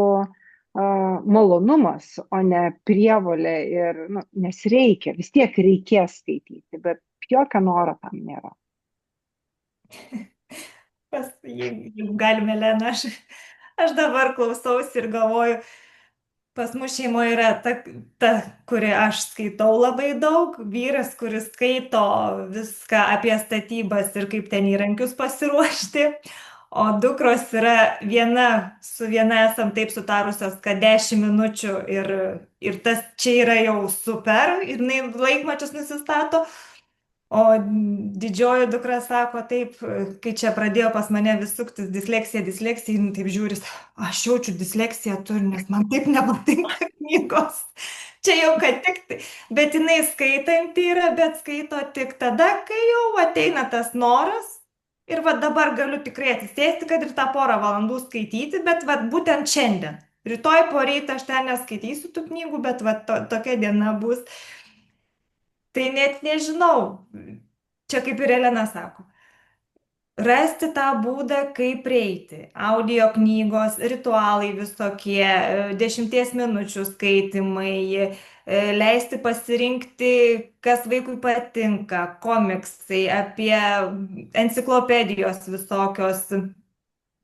malonumas, o ne prievolė, ir, nu, nes reikia, vis tiek reikės skaityti, bet jokio noro tam nėra. Jeigu galime, Lena, aš dabar klausausi ir galvoju, pas mus šeimoje yra ta, kuri aš skaitau labai daug, vyras, kuris skaito viską apie statybas ir kaip ten įrankius pasiruošti, o dukros yra su viena esam taip sutarusios, kad 10 minučių ir tas čia yra jau super, ir jinai laikmačius nusistato. O didžioji dukra sako taip, kai čia pradėjo pas mane vis suktis disleksija, jinai taip žiūri, aš jaučiu disleksiją turiu, nes man taip nepatinka knygos. Čia jau kad tik tai. Bet jinai skaitanti yra, bet skaito tik tada, kai jau ateina tas noras. Ir va dabar galiu tikrai atsisėsti, kad ir tą 1 valandų skaityti, bet va būtent šiandien. Rytoj po rytą aš ten neskaitysiu tų knygų, bet va tokia diena bus. Tai net nežinau, čia kaip ir Elena sako, rasti tą būdą, kaip prieiti. Audio knygos, ritualai visokie, 10 minučių skaitimai, leisti pasirinkti, kas vaikui patinka, komiksai, apie enciklopedijos visokios,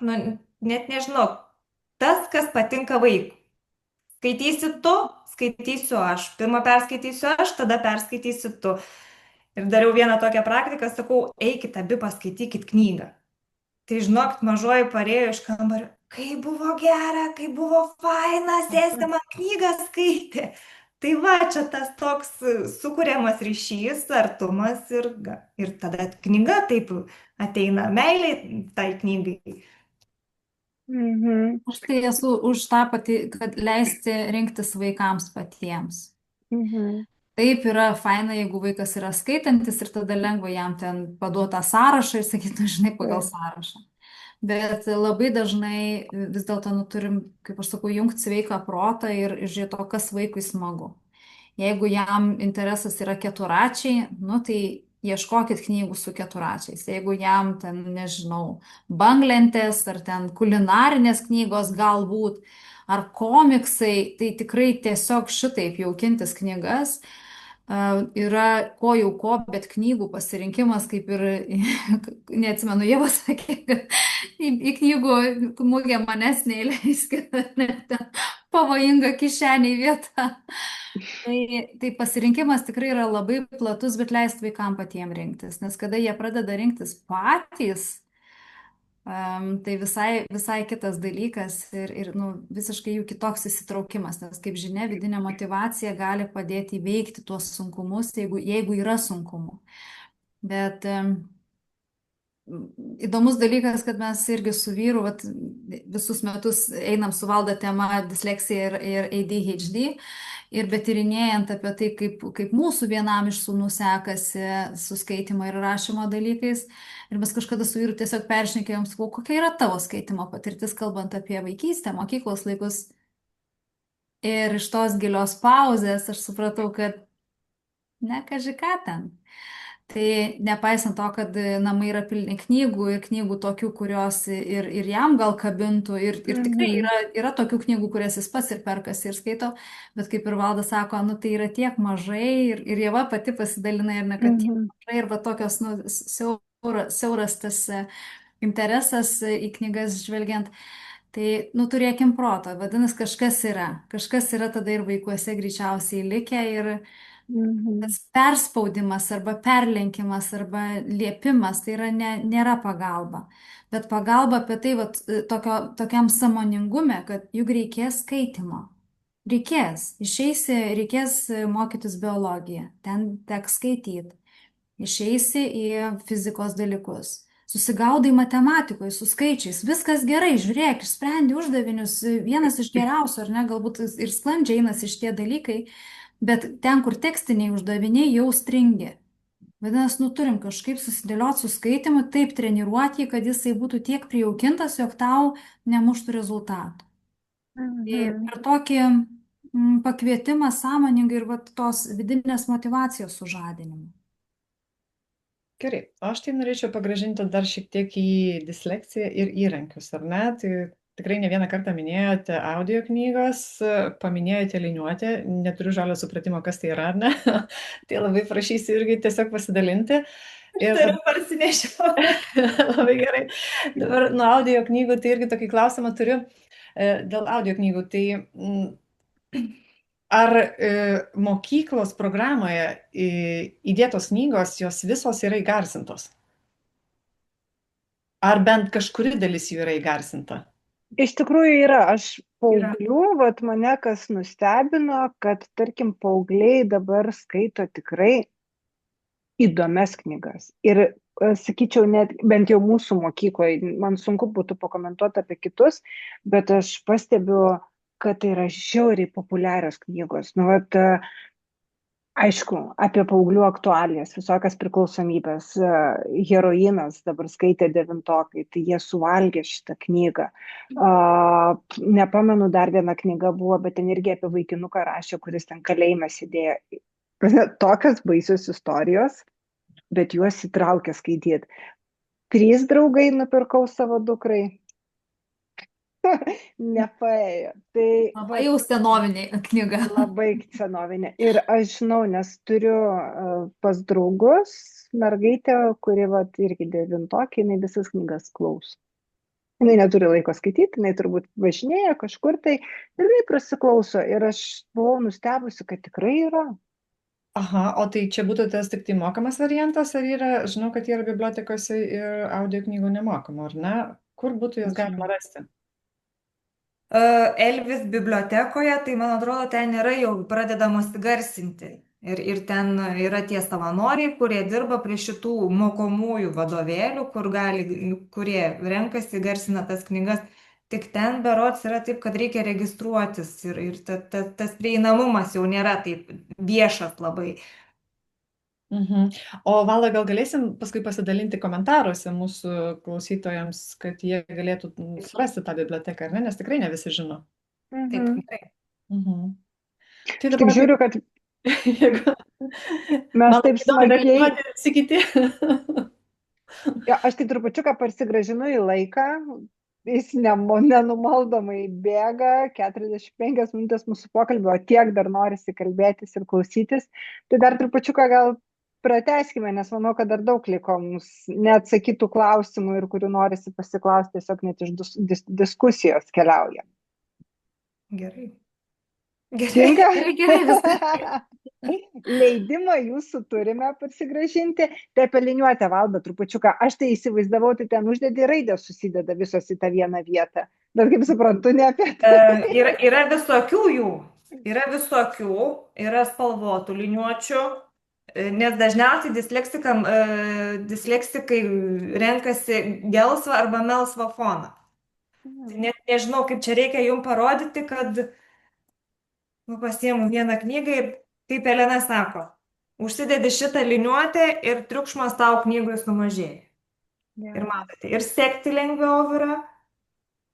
nu, net nežinau, tas, kas patinka vaikui. Skaitysi tu, skaitysiu aš. Pirmą perskaitysiu aš, tada perskaitysi tu. Ir dariau vieną tokią praktiką, sakau, eikit abi paskaitykit knygą. Tai žinokit, mažoji parėjo iš kambario, kaip buvo gera, kaip buvo faina, sėsti man knygą skaitė. Tai va, čia tas toks sukuriamas ryšys, artumas ir tada knyga taip ateina, meilė tai knygai. Aš tai esu už tą patį, kad leisti rinktis vaikams patiems. Taip yra faina, jeigu vaikas yra skaitantis ir tada lengva jam ten paduotą sąrašą ir sakyti, nu, žinai, pagal Taip. sąrašą. Bet labai dažnai vis dėlto nu, turim, kaip aš sakau, jungti sveiką protą ir žiūrėti, o kas vaikui smagu. Jeigu jam interesas yra keturračiai, nu tai ieškokit knygų su keturračiais. Jeigu jam ten, nežinau, banglentės ar ten kulinarinės knygos galbūt, ar komiksai, tai tikrai tiesiog šitaip jaukintis knygas. Yra ko jau ko, bet knygų pasirinkimas, kaip ir, neatsimenu, Ieva sakė, kad į knygų mugę manęs neįleiskit, nes ten pavojinga kišeniai vieta. Tai pasirinkimas tikrai yra labai platus, bet leist vaikam patiems rinktis, nes kada jie pradeda rinktis patys, tai visai kitas dalykas ir nu, visiškai jų kitoks įsitraukimas, nes kaip žinia, vidinė motyvacija gali padėti įveikti tuos sunkumus, jeigu yra sunkumų. Bet įdomus dalykas, kad mes irgi su vyru visus metus einam su Valda tema disleksija ir ADHD. Ir betyrinėjant apie tai, kaip mūsų vienam iš sūnų sekasi su skaitimo ir rašymo dalykais. Ir mes kažkada su vyru tiesiog peršnekėjom, sakau, kokia yra tavo skaitimo patirtis, kalbant apie vaikystę, mokyklos laikus. Ir iš tos gilios pauzės aš supratau, kad ne kaži ką ten. Tai nepaisant to, kad namai yra pilni knygų ir knygų tokių, kurios ir jam gal kabintų, ir tikrai yra tokių knygų, kurias jis pats ir perkasi ir skaito, bet kaip ir Valdas sako, nu tai yra tiek mažai ir Ieva pati pasidalina ir ne, kad tiek mažai ir va tokios nu, siauras tas interesas į knygas žvelgiant. Tai, nu, turėkim protą, vadinasi, kažkas yra tada ir vaikuose greičiausiai likę ir tas perspaudimas arba perlenkimas arba liepimas, tai yra nėra pagalba. Bet pagalba apie tai tokiam sąmoningume, kad juk reikės skaitimo. Reikės mokytis biologiją, ten teks skaityti. Išeisi į fizikos dalykus. Susigaudai matematikoje, su skaičiais, viskas gerai, žiūrėk, išsprendi uždavinius, vienas iš geriausių, ar ne, galbūt ir sklandžiai einasi šitie dalykai, bet ten, kur tekstiniai uždaviniai jau stringi. Vadinasi, nu turim kažkaip susidėlioti su skaitimu, taip treniruoti, kad jisai būtų tiek prijaukintas, jog tau nemuštų rezultatų. Tai per tokį pakvietimą sąmoningai ir tos vidinės motyvacijos sužadinimą. Gerai, aš tai norėčiau pagrąžinti dar šiek tiek į disleksiją ir įrankius, ar ne? Tai tikrai ne vieną kartą minėjote audio knygos, paminėjote liniuotę, neturiu žalio supratimo, kas tai yra, ar ne? Tai labai prašysiu irgi tiesiog pasidalinti. Ir parsinešiau. Labai gerai. Dabar nuo audio knygų, tai irgi tokį klausimą turiu dėl audio knygų. Tai ar mokyklos programoje įdėtos knygos, jos visos yra įgarsintos? Ar bent kažkuri dalis jų yra įgarsinta? Iš tikrųjų yra. Aš paauglių, mane kas nustebino, kad, tarkim, paaugliai dabar skaito tikrai įdomias knygas. Ir, sakyčiau, net bent jau mūsų mokykloje, man sunku būtų pakomentuoti apie kitus, bet aš pastebiu, kad tai yra žiauriai populiarios knygos. Nu, aišku, apie paauglių aktualijas, visokias priklausomybės, heroinas dabar skaitė 9-okai, tai jie suvalgė šitą knygą. Nepamenu, dar viena knyga buvo, bet ten irgi apie vaikinuką rašė, kuris ten kalėjime sėdėjo. Tokios baisios istorijos, bet juos įtraukė skaityti. 3 draugai nupirkau savo dukrai. Nepaėjo. Tai labai jau senovinė knyga. Labai senovinė. Ir aš žinau, nes turiu pas draugus mergaitę, kuri irgi 9-okė, jinai visas knygas klauso. Jinai neturi laiko skaityti, jinai turbūt važinėja kažkur tai ir jinai prasiklauso. Ir aš buvau nustebusi, kad tikrai yra. Aha, o tai čia būtų tas tik tai mokamas variantas, ar yra, žinau, kad yra bibliotekose ir audio knygų nemokama, ar ne? Kur būtų jas galima rasti? Elvis bibliotekoje, tai man atrodo, ten yra jau pradedamos garsinti. Ir ten yra tie savanoriai, kurie dirba prie šitų mokomųjų vadovėlių, kurie renkasi, garsina tas knygas. tik ten berods yra taip, kad reikia registruotis ir tas prieinamumas jau nėra taip viešas labai. Mhm. O Valda, gal galėsim paskui pasidalinti komentaruose mūsų klausytojams, kad jie galėtų surasti tą biblioteką, ar ne? Nes tikrai ne visi žino. Taip, Mhm. tikrai. Mhm. Tai Aš tik dabar, žiūriu, kad jeigu mes man taip įdomu smagiai, dalyvauti visi kiti. jo, aš tik trupučiuką parsigražinu į laiką, jis nenumaldomai bėga, 45 minutės mūsų pokalbio, o tiek dar norisi kalbėtis ir klausytis. Tai dar trupučiuką gal pratęskime, nes manau, kad dar daug liko mums neatsakytų klausimų ir kurių norisi pasiklausti tiesiog net iš diskusijos keliauja. Gerai. Gerai. Tinka? Gerai, viskas. Leidimą jūsų turime pasigražinti. Tai apie liniuotę, Valda, trupučiuką. Aš tai įsivaizdavau, tai ten uždedi raidės, susideda visos į tą vieną vietą. Bet kaip suprantu, ne apie tai. Yra visokių jų. Yra visokių, yra spalvotų liniuočių, nes dažniausiai disleksikai renkasi gelsvą arba melsvą foną. Net nežinau, kaip čia reikia jums parodyti, kad pasiėmu vieną knygą ir kaip Elena sako, užsidedi šitą liniuotę ir triukšmas tau knygui sumažėja. Ir matote, ir sekti lengviau yra,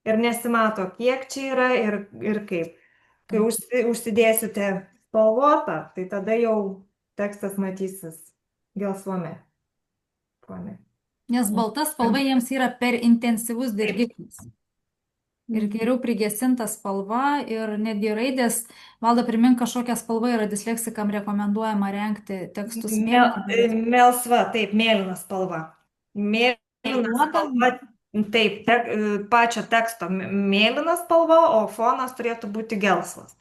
ir nesimato, kiek čia yra ir kaip. Kai užsidėsite spalvotą, tai tada jau tekstas matysis gelsvame fone. Nes balta spalva jiems yra per intensyvus dirgiklis. Ir geriau prigesinta spalva ir netgi raidės. Valda, primink, kažkokia spalva yra disleksikam rekomenduojama rengti tekstus Melsva, taip, mėlyna spalva. Mėlyna spalva, taip, pačio teksto mėlyna spalva, o fonas turėtų būti gelsvas.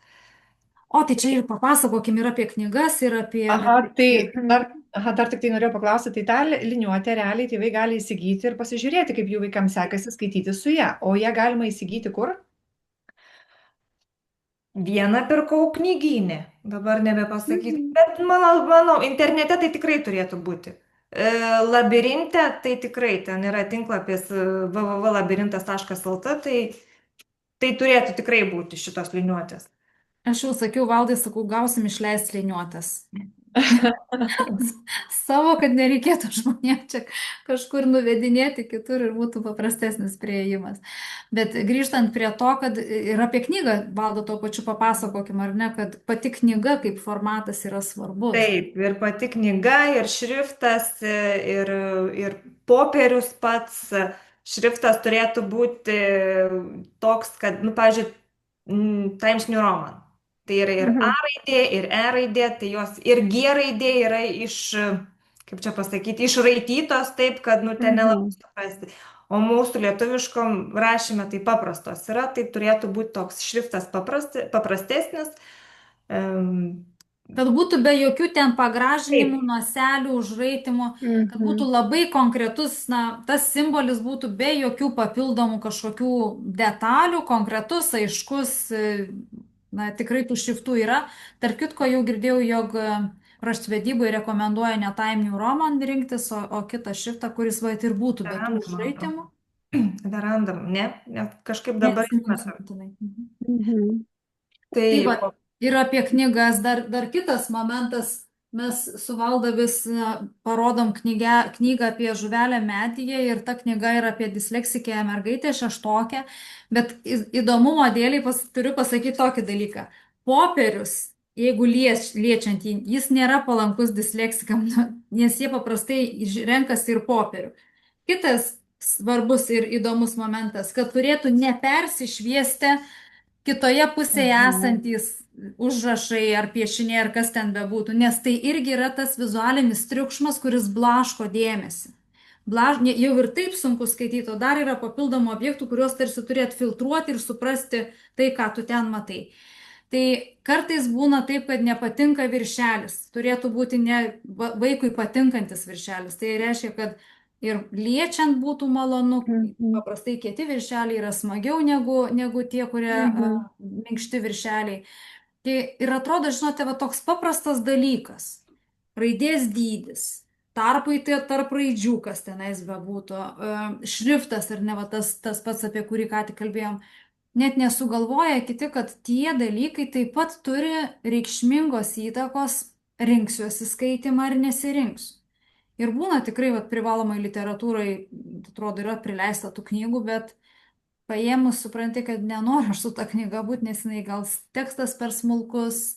O, tai čia ir papasakokim ir apie knygas, ir apie... Dar tik tai norėjau paklausyti, tai tą liniuotę realiai tėvai gali įsigyti ir pasižiūrėti, kaip jų vaikams sekasi skaityti su ją. O ją galima įsigyti kur? Vieną pirkau knygyne, dabar nebepasakysiu, bet manau, internete tai tikrai turėtų būti. Labirinte tai tikrai, ten yra tinklapis www.labirintas.lt, tai turėtų tikrai būti šitos liniuotės. Aš jau sakiau, Valdai, sakau, gausim išleisti liniuotės. Savo, kad nereikėtų žmonėm čia kažkur nuvedinėti kitur ir būtų paprastesnis priėjimas. Bet grįžtant prie to, kad ir apie knygą, Valdo, tuo pačiu papasakokim, ar ne, kad pati knyga kaip formatas yra svarbus. Taip, ir pati knyga, ir šriftas, ir popierius pats. Šriftas turėtų būti toks, kad, pavyzdžiui, Times New Roman. Tai yra ir A raidė, ir E raidė, tai jos ir G raidė yra kaip čia pasakyti, išraitytos taip, kad ten nelabai suprasti. O mūsų lietuviškom rašyme tai paprastos yra, tai turėtų būti toks šriftas paprastesnis. Kad būtų be jokių ten pagražinimų, nuoselių, užraitymų, kad būtų labai konkretus, tas simbolis būtų be jokių papildomų kažkokių detalių, konkretus, aiškus. Tikrai tų šriftų yra. Tarp kitko jau girdėjau, jog raštvedybai rekomenduoja ne Time New Roman rinktis, o kitą šriftą, kuris ir būtų be tų užraitymų. Verandam, ne? Kažkaip dabar. Tai ir apie knygas dar kitas momentas. Mes su Valda vis parodom knygą apie žuvelę medyje ir ta knyga yra apie disleksikę mergaitę šeštokę, bet įdomumo dėliai turiu pasakyti tokį dalyką. Popierius, jeigu liečiant jį, jis nėra palankus disleksikam, nes jie paprastai renkasi ir popierių. Kitas svarbus ir įdomus momentas, kad turėtų nepersišviesti kitoje pusėje esantys užrašai ar piešiniai ar kas ten bebūtų, nes tai irgi yra tas vizualinis triukšmas, kuris blaško dėmesį. Jau ir taip sunku skaityti, o dar yra papildomų objektų, kuriuos tarsi turi atfiltruoti ir suprasti tai, ką tu ten matai. Tai kartais būna taip, kad nepatinka viršelis, turėtų būti ne vaikui patinkantis viršelis. Tai reiškia, kad ir liečiant būtų malonu, paprastai kieti viršeliai yra smagiau negu tie, kurie minkšti viršeliai. Tai ir atrodo, žinote, toks paprastas dalykas. Raidės dydis, tarpai tai tarp raidžių, kas tenais bebūtų, šriftas ar ne, va, tas pats, apie kurį ką tik kalbėjom, net nesugalvoja kiti, kad tie dalykai taip pat turi reikšmingos įtakos, rinksiuosi skaitimą ar nesirinksiu. Ir būna tikrai, va, privalomai literatūrai, atrodo, yra prileista tų knygų, bet paėmus supranti, kad nenoriu aš su ta knyga būti, nes jinai gal tekstas per smulkus,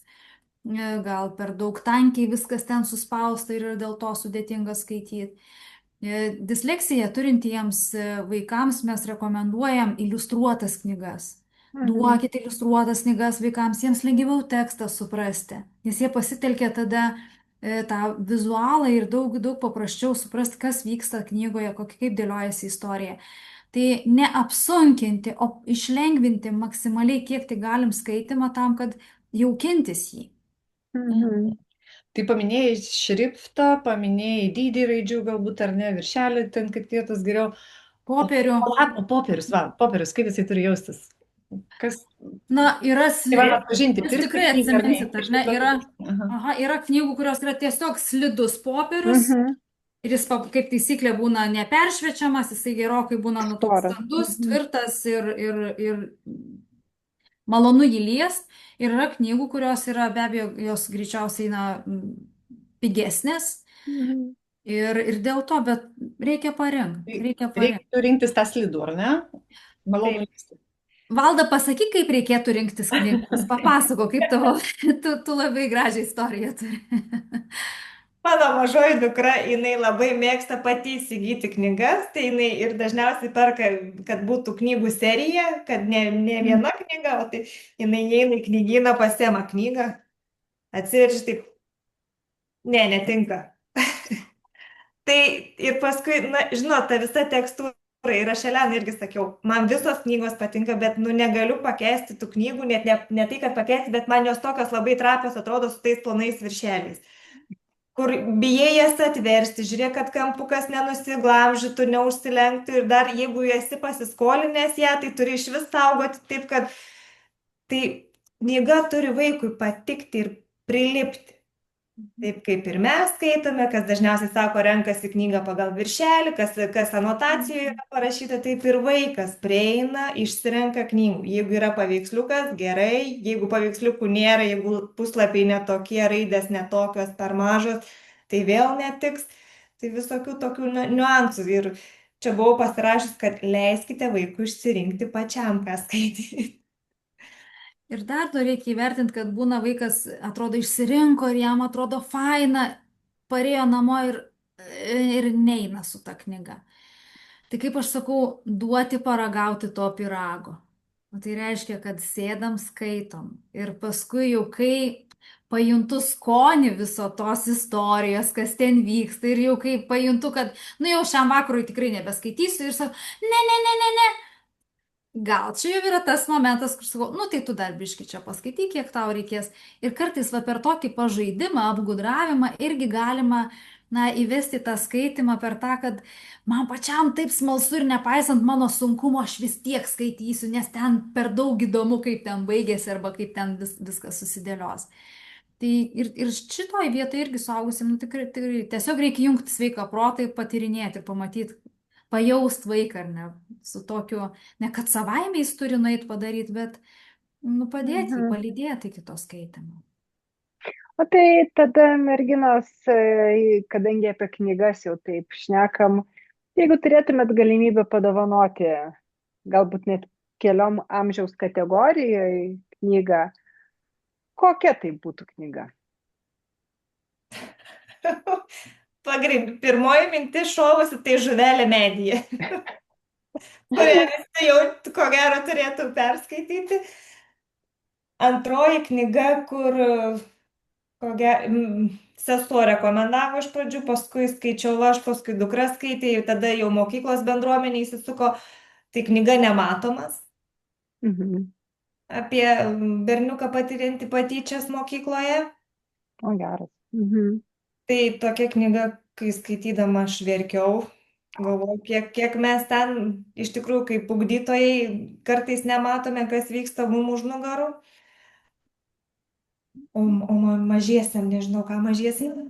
gal per daug tankiai viskas ten suspausta ir dėl to sudėtinga skaityti. Disleksiją turintiems vaikams mes rekomenduojam iliustruotas knygas. Duokite iliustruotas knygas vaikams, jiems lengviau tekstą suprasti, nes jie pasitelkia tada tą vizualą ir daug paprasčiau suprasti, kas vyksta knygoje, kaip dėliojasi istorija. Tai neapsunkinti, o išlengvinti maksimaliai, kiek tik galim skaitimą tam, kad jaukintis jį. Tai paminėjai šriftą, paminėjai dydį raidžių galbūt ar ne, viršelį ten kaip vietos geriau. Popierių. O popierius, kaip jisai turi jaustis? Kas? Na, yra atpažinti. Jūs tikrai atsiminsit, ar ne? Yra knygų, kurios yra tiesiog slidus popierius. Ir jis, kaip taisyklė, būna neperšviečiamas, jisai gerokai būna standus, tvirtas ir malonu jį liest. Ir yra knygų, kurios yra, be abejo, jos greičiausiai pigesnės. Ir dėl to, bet reikia parinkti. Reiktų rinktis tą slidų, ar ne? Malonu liesti. Valda, pasakyk, kaip reikėtų rinktis knygas. Papasako, kaip tavo, tu labai gražią istoriją turi. Mano mažoji dukra, jinai labai mėgsta pati įsigyti knygas, tai jinai ir dažniausiai perka, kad būtų knygų serija, kad ne viena knyga, o tai jinai eina į knygyną, pasiema knygą, atsiverčia taip, netinka. Tai ir paskui, žinot, ta visa tekstūra, ir aš Elenai irgi sakiau, man visos knygos patinka, bet negaliu pakęsti tų knygų, net ne tai, kad pakęsti, bet man jos tokios labai trapios atrodo su tais plonais viršeliais. Kur bijai jas atversti, žiūrėk, kad kampukas nenusiglamžytų, neužsilenktų ir dar jeigu esi pasiskolinęs ją, tai turi iš vis saugoti taip, kad tai knyga turi vaikui patikti ir prilipti. Taip kaip ir mes skaitome, kas dažniausiai sako, renkasi knygą pagal viršelį, kas anotacijoje yra parašyta, taip ir vaikas prieina, išsirenka knygų. Jeigu yra paveiksliukas, gerai, jeigu paveiksliukų nėra, jeigu puslapiai netokie, raidės netokios, per mažos, tai vėl netiks. Tai visokių tokių niuansų. Ir čia buvau pasirašęs, kad leiskite vaikui išsirinkti pačiam, ką skaityti. Ir dar reikia įvertinti, kad būna vaikas, atrodo, išsirinko ir jam atrodo faina, parėjo namo ir neina su ta knyga. Tai kaip aš sakau, duoti paragauti to pyrago. O tai reiškia, kad sėdam, skaitom. Ir paskui jau kai pajuntu skonį viso tos istorijos, kas ten vyksta, ir jau kai pajuntu, kad, jau šiam vakarui tikrai nebeskaitysiu ir sakau, ne. Gal čia jau yra tas momentas, kur sakau, tai tu dar biški čia paskaityk, kiek tau reikės. Ir kartais per tokį pažaidimą, apgudravimą irgi galima įvesti tą skaitimą per tą, kad man pačiam taip smalsu ir nepaisant mano sunkumo, aš vis tiek skaitysiu, nes ten per daug įdomu, kaip ten baigėsi arba kaip ten viskas susidėlios. Tai ir šitoj vietoje irgi suaugusim, tikrai tiesiog reikia jungti sveiką protą ir patyrinėti ir pamatyti, pajaust vaiką, ar ne, su tokiu, ne kad savaime jis turi nueit padaryti, bet padėti, palydėti iki to skaitimo. O tai tada, merginos, kadangi apie knygas jau taip šnekam, jeigu turėtumėt galimybę padovanoti, galbūt net keliom amžiaus kategorijoje knygą, kokia tai būtų knyga? Pirmoji mintis šovusi, tai Žuvelė Medija, kurią visi jau, ko gero, turėtų perskaityti. Antroji knyga, kur sesuo rekomendavo iš pradžių, paskui skaičiau aš, paskui dukra skaitė, tada jau mokyklos bendruomenė įsisuko, tai knyga Nematomas. Apie berniuką patiriantį patyčias mokykloje. O, geras. Tai tokia knyga, kai skaitydama aš verkiau, galvoju, kiek mes ten iš tikrųjų kaip ugdytojai kartais nematome, kas vyksta mums už nugarų. O mažiesiam, nežinau, ką mažiesiam.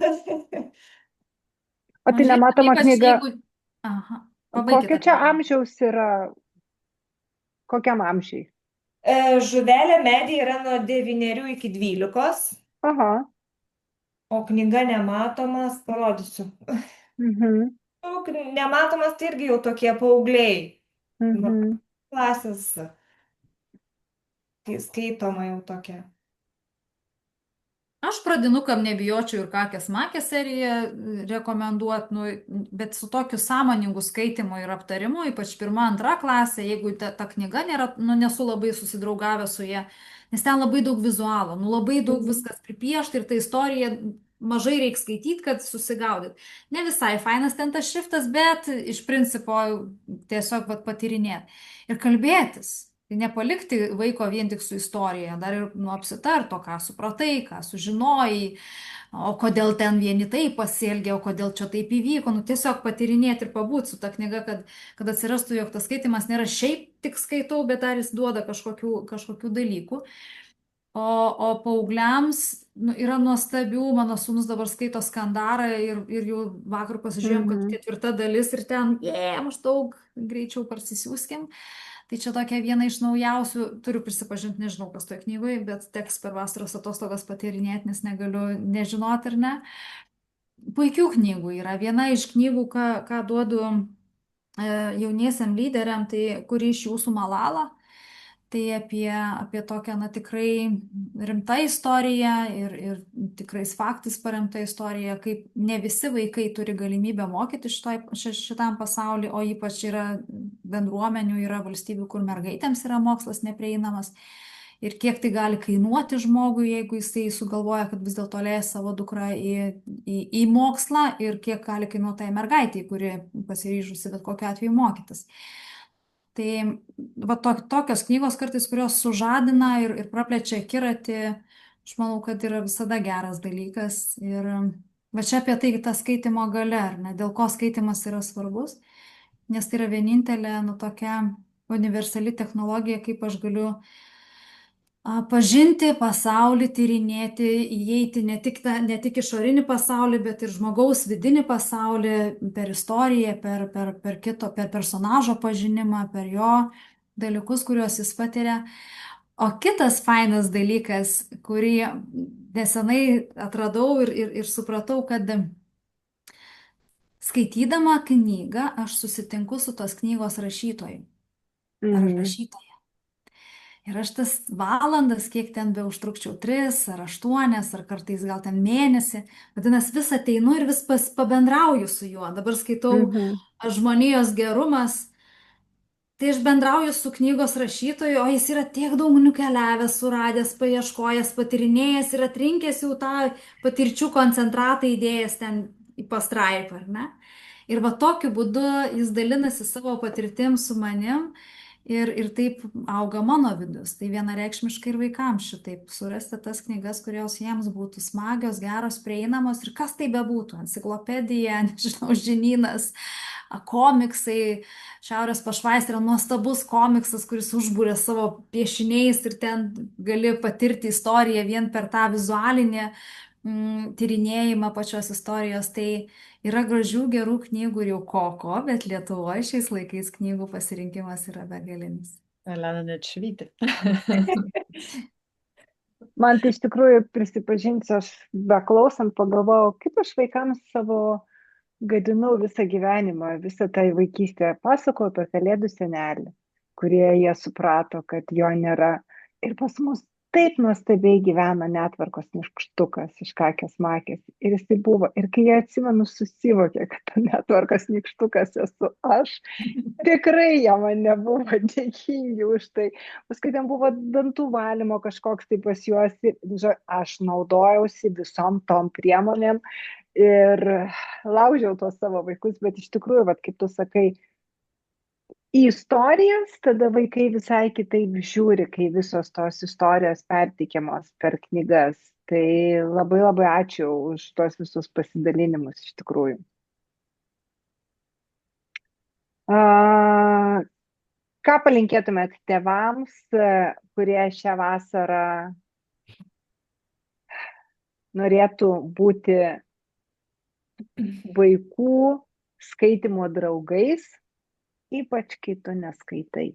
O tai Mažytė, nematoma ypač knyga, jeigu... Aha, kokio pabaikite. čia amžiaus yra, kokiam amžiui? Žuvelė medija yra nuo 9 iki 12, Aha. o knyga nematomas, parodysiu. Mhm. Nematomas tai irgi jau tokie paaugliai. Nu, Mhm. klasės skaitoma jau tokia. Aš pradinukam nebijočiau ir kakės makės seriją rekomenduot, nu, bet su tokiu sąmoningu skaitimu ir aptarimu, ypač 1-2 klasė, jeigu ta knyga nėra, nu, nesu labai susidraugavę su ją, nes ten labai daug vizualo, nu, labai daug viskas pripiešta ir ta istorija mažai reikia skaityti, kad susigaudyt. Ne visai fainas ten tas šriftas, bet iš principo tiesiog vat, patyrinėti ir kalbėtis. Tai nepalikti vaiko vien tik su istorija, dar ir nu, apsitarto, ką supratai, ką sužinojai, o kodėl ten vieni taip pasielgė, o kodėl čia taip įvyko. Nu, tiesiog patyrinėti ir pabūti su ta knyga, kad atsirastų, jog tas skaitimas nėra šiaip tik skaitau, bet dar jis duoda kažkokių dalykų. O paaugliams nu, yra nuostabių, mano sūnus dabar skaito Skandarą ir jau vakar pasižiūrėjom, kad 4 dalis ir ten, maždaug greičiau parsisiųskim. Tai čia tokia viena iš naujausių, turiu prisipažinti, nežinau, kas toje knygoje, bet teks per vasaros atostogas patyrinėti, nes negaliu nežinoti ar ne. Puikių knygų yra. Viena iš knygų, ką duodu jauniesiam lyderiam, tai kuri iš jūsų Malala. Tai apie tokią, na, tikrai rimtą istoriją ir tikrais faktais paremtą istoriją, kaip ne visi vaikai turi galimybę mokyti šitam pasauliu, o ypač yra bendruomenių, yra valstybių, kur mergaitėms yra mokslas neprieinamas. Ir kiek tai gali kainuoti žmogui, jeigu jisai sugalvoja, kad vis dėlto leis savo dukrą į mokslą ir kiek gali kainuoti tai mergaitai, kuri pasiryžusi bet kokiu atveju mokytis. Tai va, tokios knygos kartais, kurios sužadina ir praplečia akiratį, aš manau, kad yra visada geras dalykas. Ir va čia apie tai ta skaitimo galia, ar ne, dėl ko skaitimas yra svarbus, nes tai yra vienintelė, nu, tokia universali technologija, kaip aš galiu pažinti pasaulį, tyrinėti, įeiti ne tik išorinį pasaulį, bet ir žmogaus vidinį pasaulį per istoriją, per personažo pažinimą, per jo dalykus, kuriuos jis patiria. O kitas fainas dalykas, kurį nesenai atradau ir supratau, kad skaitydama knygą aš susitinku su tos knygos rašytoju ar rašytoja. Ir aš tas valandas, kiek ten be užtrukčiau, 3 ar 8, ar kartais gal ten mėnesį, vadinasi, vis ateinu ir vis pabendrauju su juo. Dabar skaitau Žmonijos gerumas. Tai aš bendrauju su knygos rašytoju, o jis yra tiek daug nukeliavęs, suradęs, paieškojęs, patirinėjęs ir atrinkęs jau tą patirčių koncentratą įdėjęs ten į pastraipą, ar ne? Ir va tokiu būdu jis dalinasi savo patirtim su manim. Ir taip auga mano vidus. Tai vienareikšmiškai ir vaikams šitaip surasti tas knygas, kurios jiems būtų smagios, geros, prieinamos ir kas tai bebūtų. Enciklopedija, nežinau, žinynas, komiksai. Šiaurės pašvaistė yra nuostabus komiksas, kuris užbūrė savo piešiniais ir ten gali patirti istoriją vien per tą vizualinį tyrinėjimą pačios istorijos. Tai yra gražių, gerų knygų ir jau koko, bet Lietuvoje šiais laikais knygų pasirinkimas yra begalinis. Elena net švyti. Man tai iš tikrųjų, prisipažinsiu, aš beklausant pagalvojau, kaip aš vaikams savo gadinau visą gyvenimą, visą tą vaikystę. Pasakojau apie Kalėdų senelį, kurie jie suprato, kad jo nėra. Ir pas mus taip nuostabiai gyvena netvarkos nykštukas iš kakės makės. Ir jisai buvo. Ir kai jie, atsimenu, susivokė, kad netvarkos nykštukas esu aš, tikrai jie man nebuvo dėkingi už tai. Paskui ten buvo dantų valymo kažkoks tai pas juos. Ir aš naudojausi visom tom priemonėm ir laužiau tos savo vaikus, bet iš tikrųjų, vat, kaip tu sakai, į istorijas tada vaikai visai kitaip žiūri, kai visos tos istorijos perteikiamos per knygas. Tai labai labai ačiū už tos visus pasidalinimus iš tikrųjų. Ką palinkėtumėt tėvams, kurie šią vasarą norėtų būti vaikų skaitimo draugais, ypač kai tu neskaitai.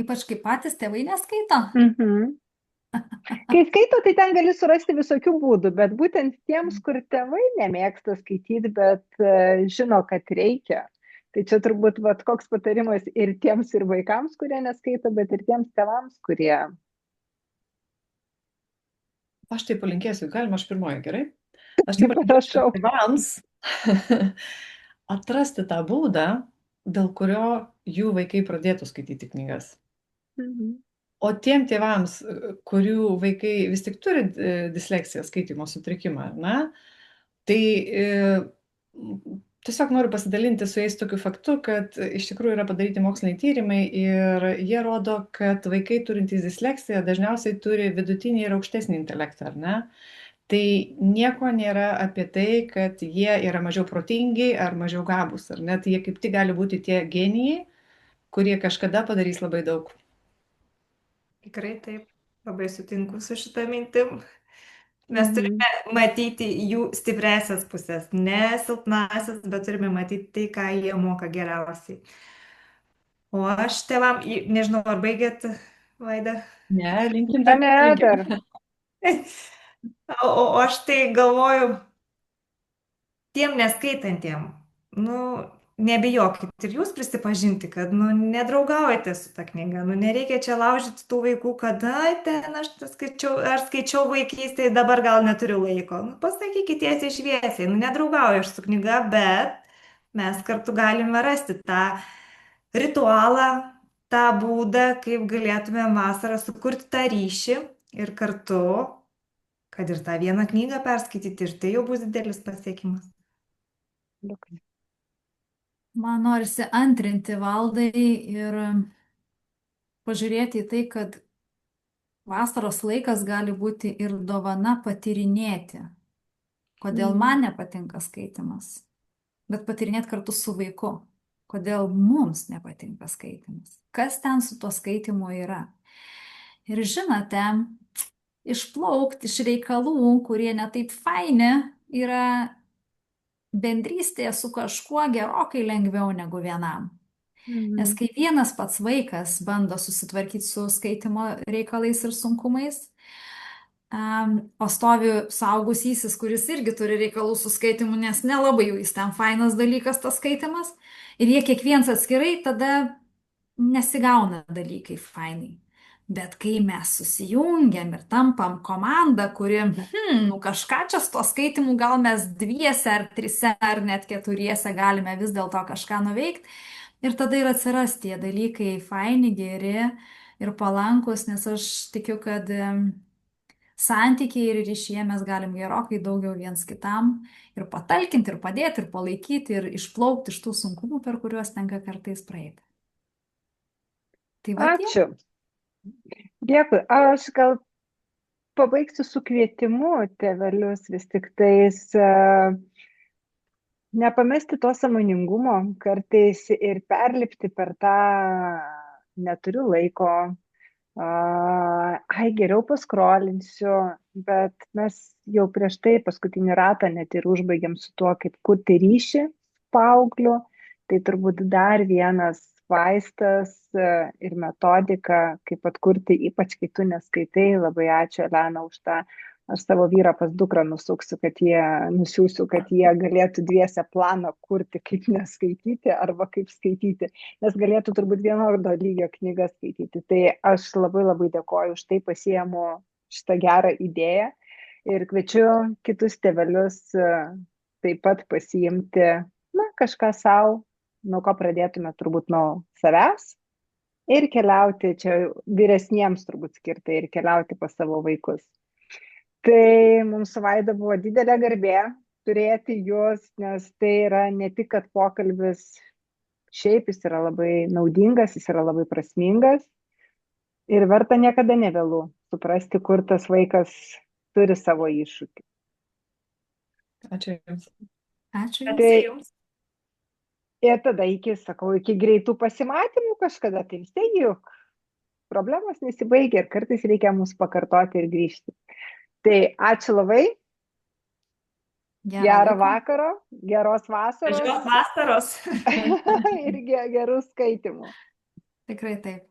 Ypač kai patys tėvai neskaito. Mhm. Kai skaito, tai ten gali surasti visokių būdų, bet būtent tiems, kur tėvai nemėgsta skaityti, bet žino, kad reikia. Tai čia turbūt koks patarimas ir tiems ir vaikams, kurie neskaito, bet ir tiems tėvams, kurie... Aš tai palinkėsiu, galima aš pirmoji, gerai? Aš tai Prašau. palinkėsiu tėvams atrasti tą būdą, dėl kurio jų vaikai pradėtų skaityti knygas. Mhm. O tiem tėvams, kurių vaikai vis tik turi disleksiją, skaitymo sutrikimą, na, tai tiesiog noriu pasidalinti su jais tokiu faktu, kad iš tikrųjų yra padaryti moksliniai tyrimai ir jie rodo, kad vaikai turintys disleksiją dažniausiai turi vidutinį ir aukštesnį intelektą, ar ne? Tai nieko nėra apie tai, kad jie yra mažiau protingi ar mažiau gabūs, ar ne? Tai jie kaip tik gali būti tie genijai, kurie kažkada padarys labai daug. Tikrai taip, labai sutinku su šitą mintim. Mes turime matyti jų stipresias pusės, ne silpnasias, bet turime matyti tai, ką jie moka geriausiai. O aš tėvam, nežinau, ar baigėt, Vaida? Ne, linkim Ne, ne, dar. O aš tai galvoju, tiem neskaitantiem, nebijokit ir jūs prisipažinti, kad, nedraugaujate su ta knyga, nereikia čia laužyti tų vaikų, kad, ten aš skaičiau vaikystėje, dabar gal neturiu laiko. Pasakykit tiesiai šviesiai, nedraugauju aš su knyga, bet mes kartu galime rasti tą ritualą, tą būdą, kaip galėtume vasarą sukurti tą ryšį ir kartu, kad ir tą vieną knygą perskaityti, ir tai jau bus didelis pasiekimas. Man norisi antrinti Valdai ir pažiūrėti į tai, kad vasaros laikas gali būti ir dovana patyrinėti. Kodėl man nepatinka skaitimas, bet patyrinėti kartu su vaiku. Kodėl mums nepatinka skaitimas. Kas ten su tuo skaitimu yra. Ir žinote, išplaukti iš reikalų, kurie netaip faini, yra bendrystėje su kažkuo gerokai lengviau negu vienam. Nes kai vienas pats vaikas bando susitvarkyti su skaitimo reikalais ir sunkumais, o stovi suaugusysis, kuris irgi turi reikalų su skaitimu, nes nelabai jau jis ten fainas dalykas tas skaitimas, ir jie kiekvienas atskirai, tada nesigauna dalykai fainai. Bet kai mes susijungiam ir tampam komandą, kuri, kažką čia su to skaitimu, gal mes dviese ar trise ar net keturiese galime vis dėlto kažką nuveikti. Ir tada ir atsiras tie dalykai faini, geri ir palankus, nes aš tikiu, kad santykiai ir ryšyje mes galim gerokai daugiau viens kitam ir patalkinti, ir padėti, ir palaikyti, ir išplaukti iš tų sunkumų, per kuriuos tenka kartais praeiti. Tai va, Ačiū. Dėkui. Aš gal pabaigsiu su kvietimu tėvelius vis tik tais nepamesti to sąmoningumo kartais ir perlipti per tą neturiu laiko, geriau paskrolinsiu, bet mes jau prieš tai paskutinį ratą net ir užbaigiam su tuo, kaip kurti ryšį paaugliu. Tai turbūt dar vienas vaistas ir metodika, kaip atkurti, ypač kai tu neskaitai. Labai ačiū, Elena, už tą. Aš savo vyrą pas dukrą nusiųsiu, kad jie galėtų dviese planą kurti, kaip neskaityti arba kaip skaityti, nes galėtų turbūt vienodo lygio knygas skaityti. Tai aš labai labai dėkoju už tai, pasiimu šitą gerą idėją ir kviečiu kitus tėvelius taip pat pasiimti kažką savo, nuo ko pradėtume turbūt nuo savęs ir keliauti, čia vyresniems turbūt skirta, ir keliauti pas savo vaikus. Tai mums su Vaida buvo didelė garbė turėti jūs, nes tai yra ne tik, kad pokalbis šiaip jis yra labai naudingas, jis yra labai prasmingas ir verta niekada nevėlu suprasti, kur tas vaikas turi savo iššūkį. Ačiū Jums. Ačiū Jums. Ir tada iki greitų pasimatymų kažkada, tai vis tiek juk problemos nesibaigia ir kartais reikia mus pakartoti ir grįžti. Tai ačiū labai. Gerą vakaro, geros vasaros Gražios vasaros. ir gerų skaitimų. Tikrai taip.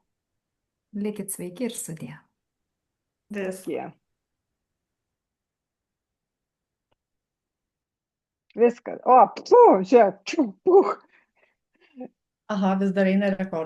Likit sveiki ir sudie. Viskas. Viskas. O, žiūrėk. Aha, vis dar eina rekordas.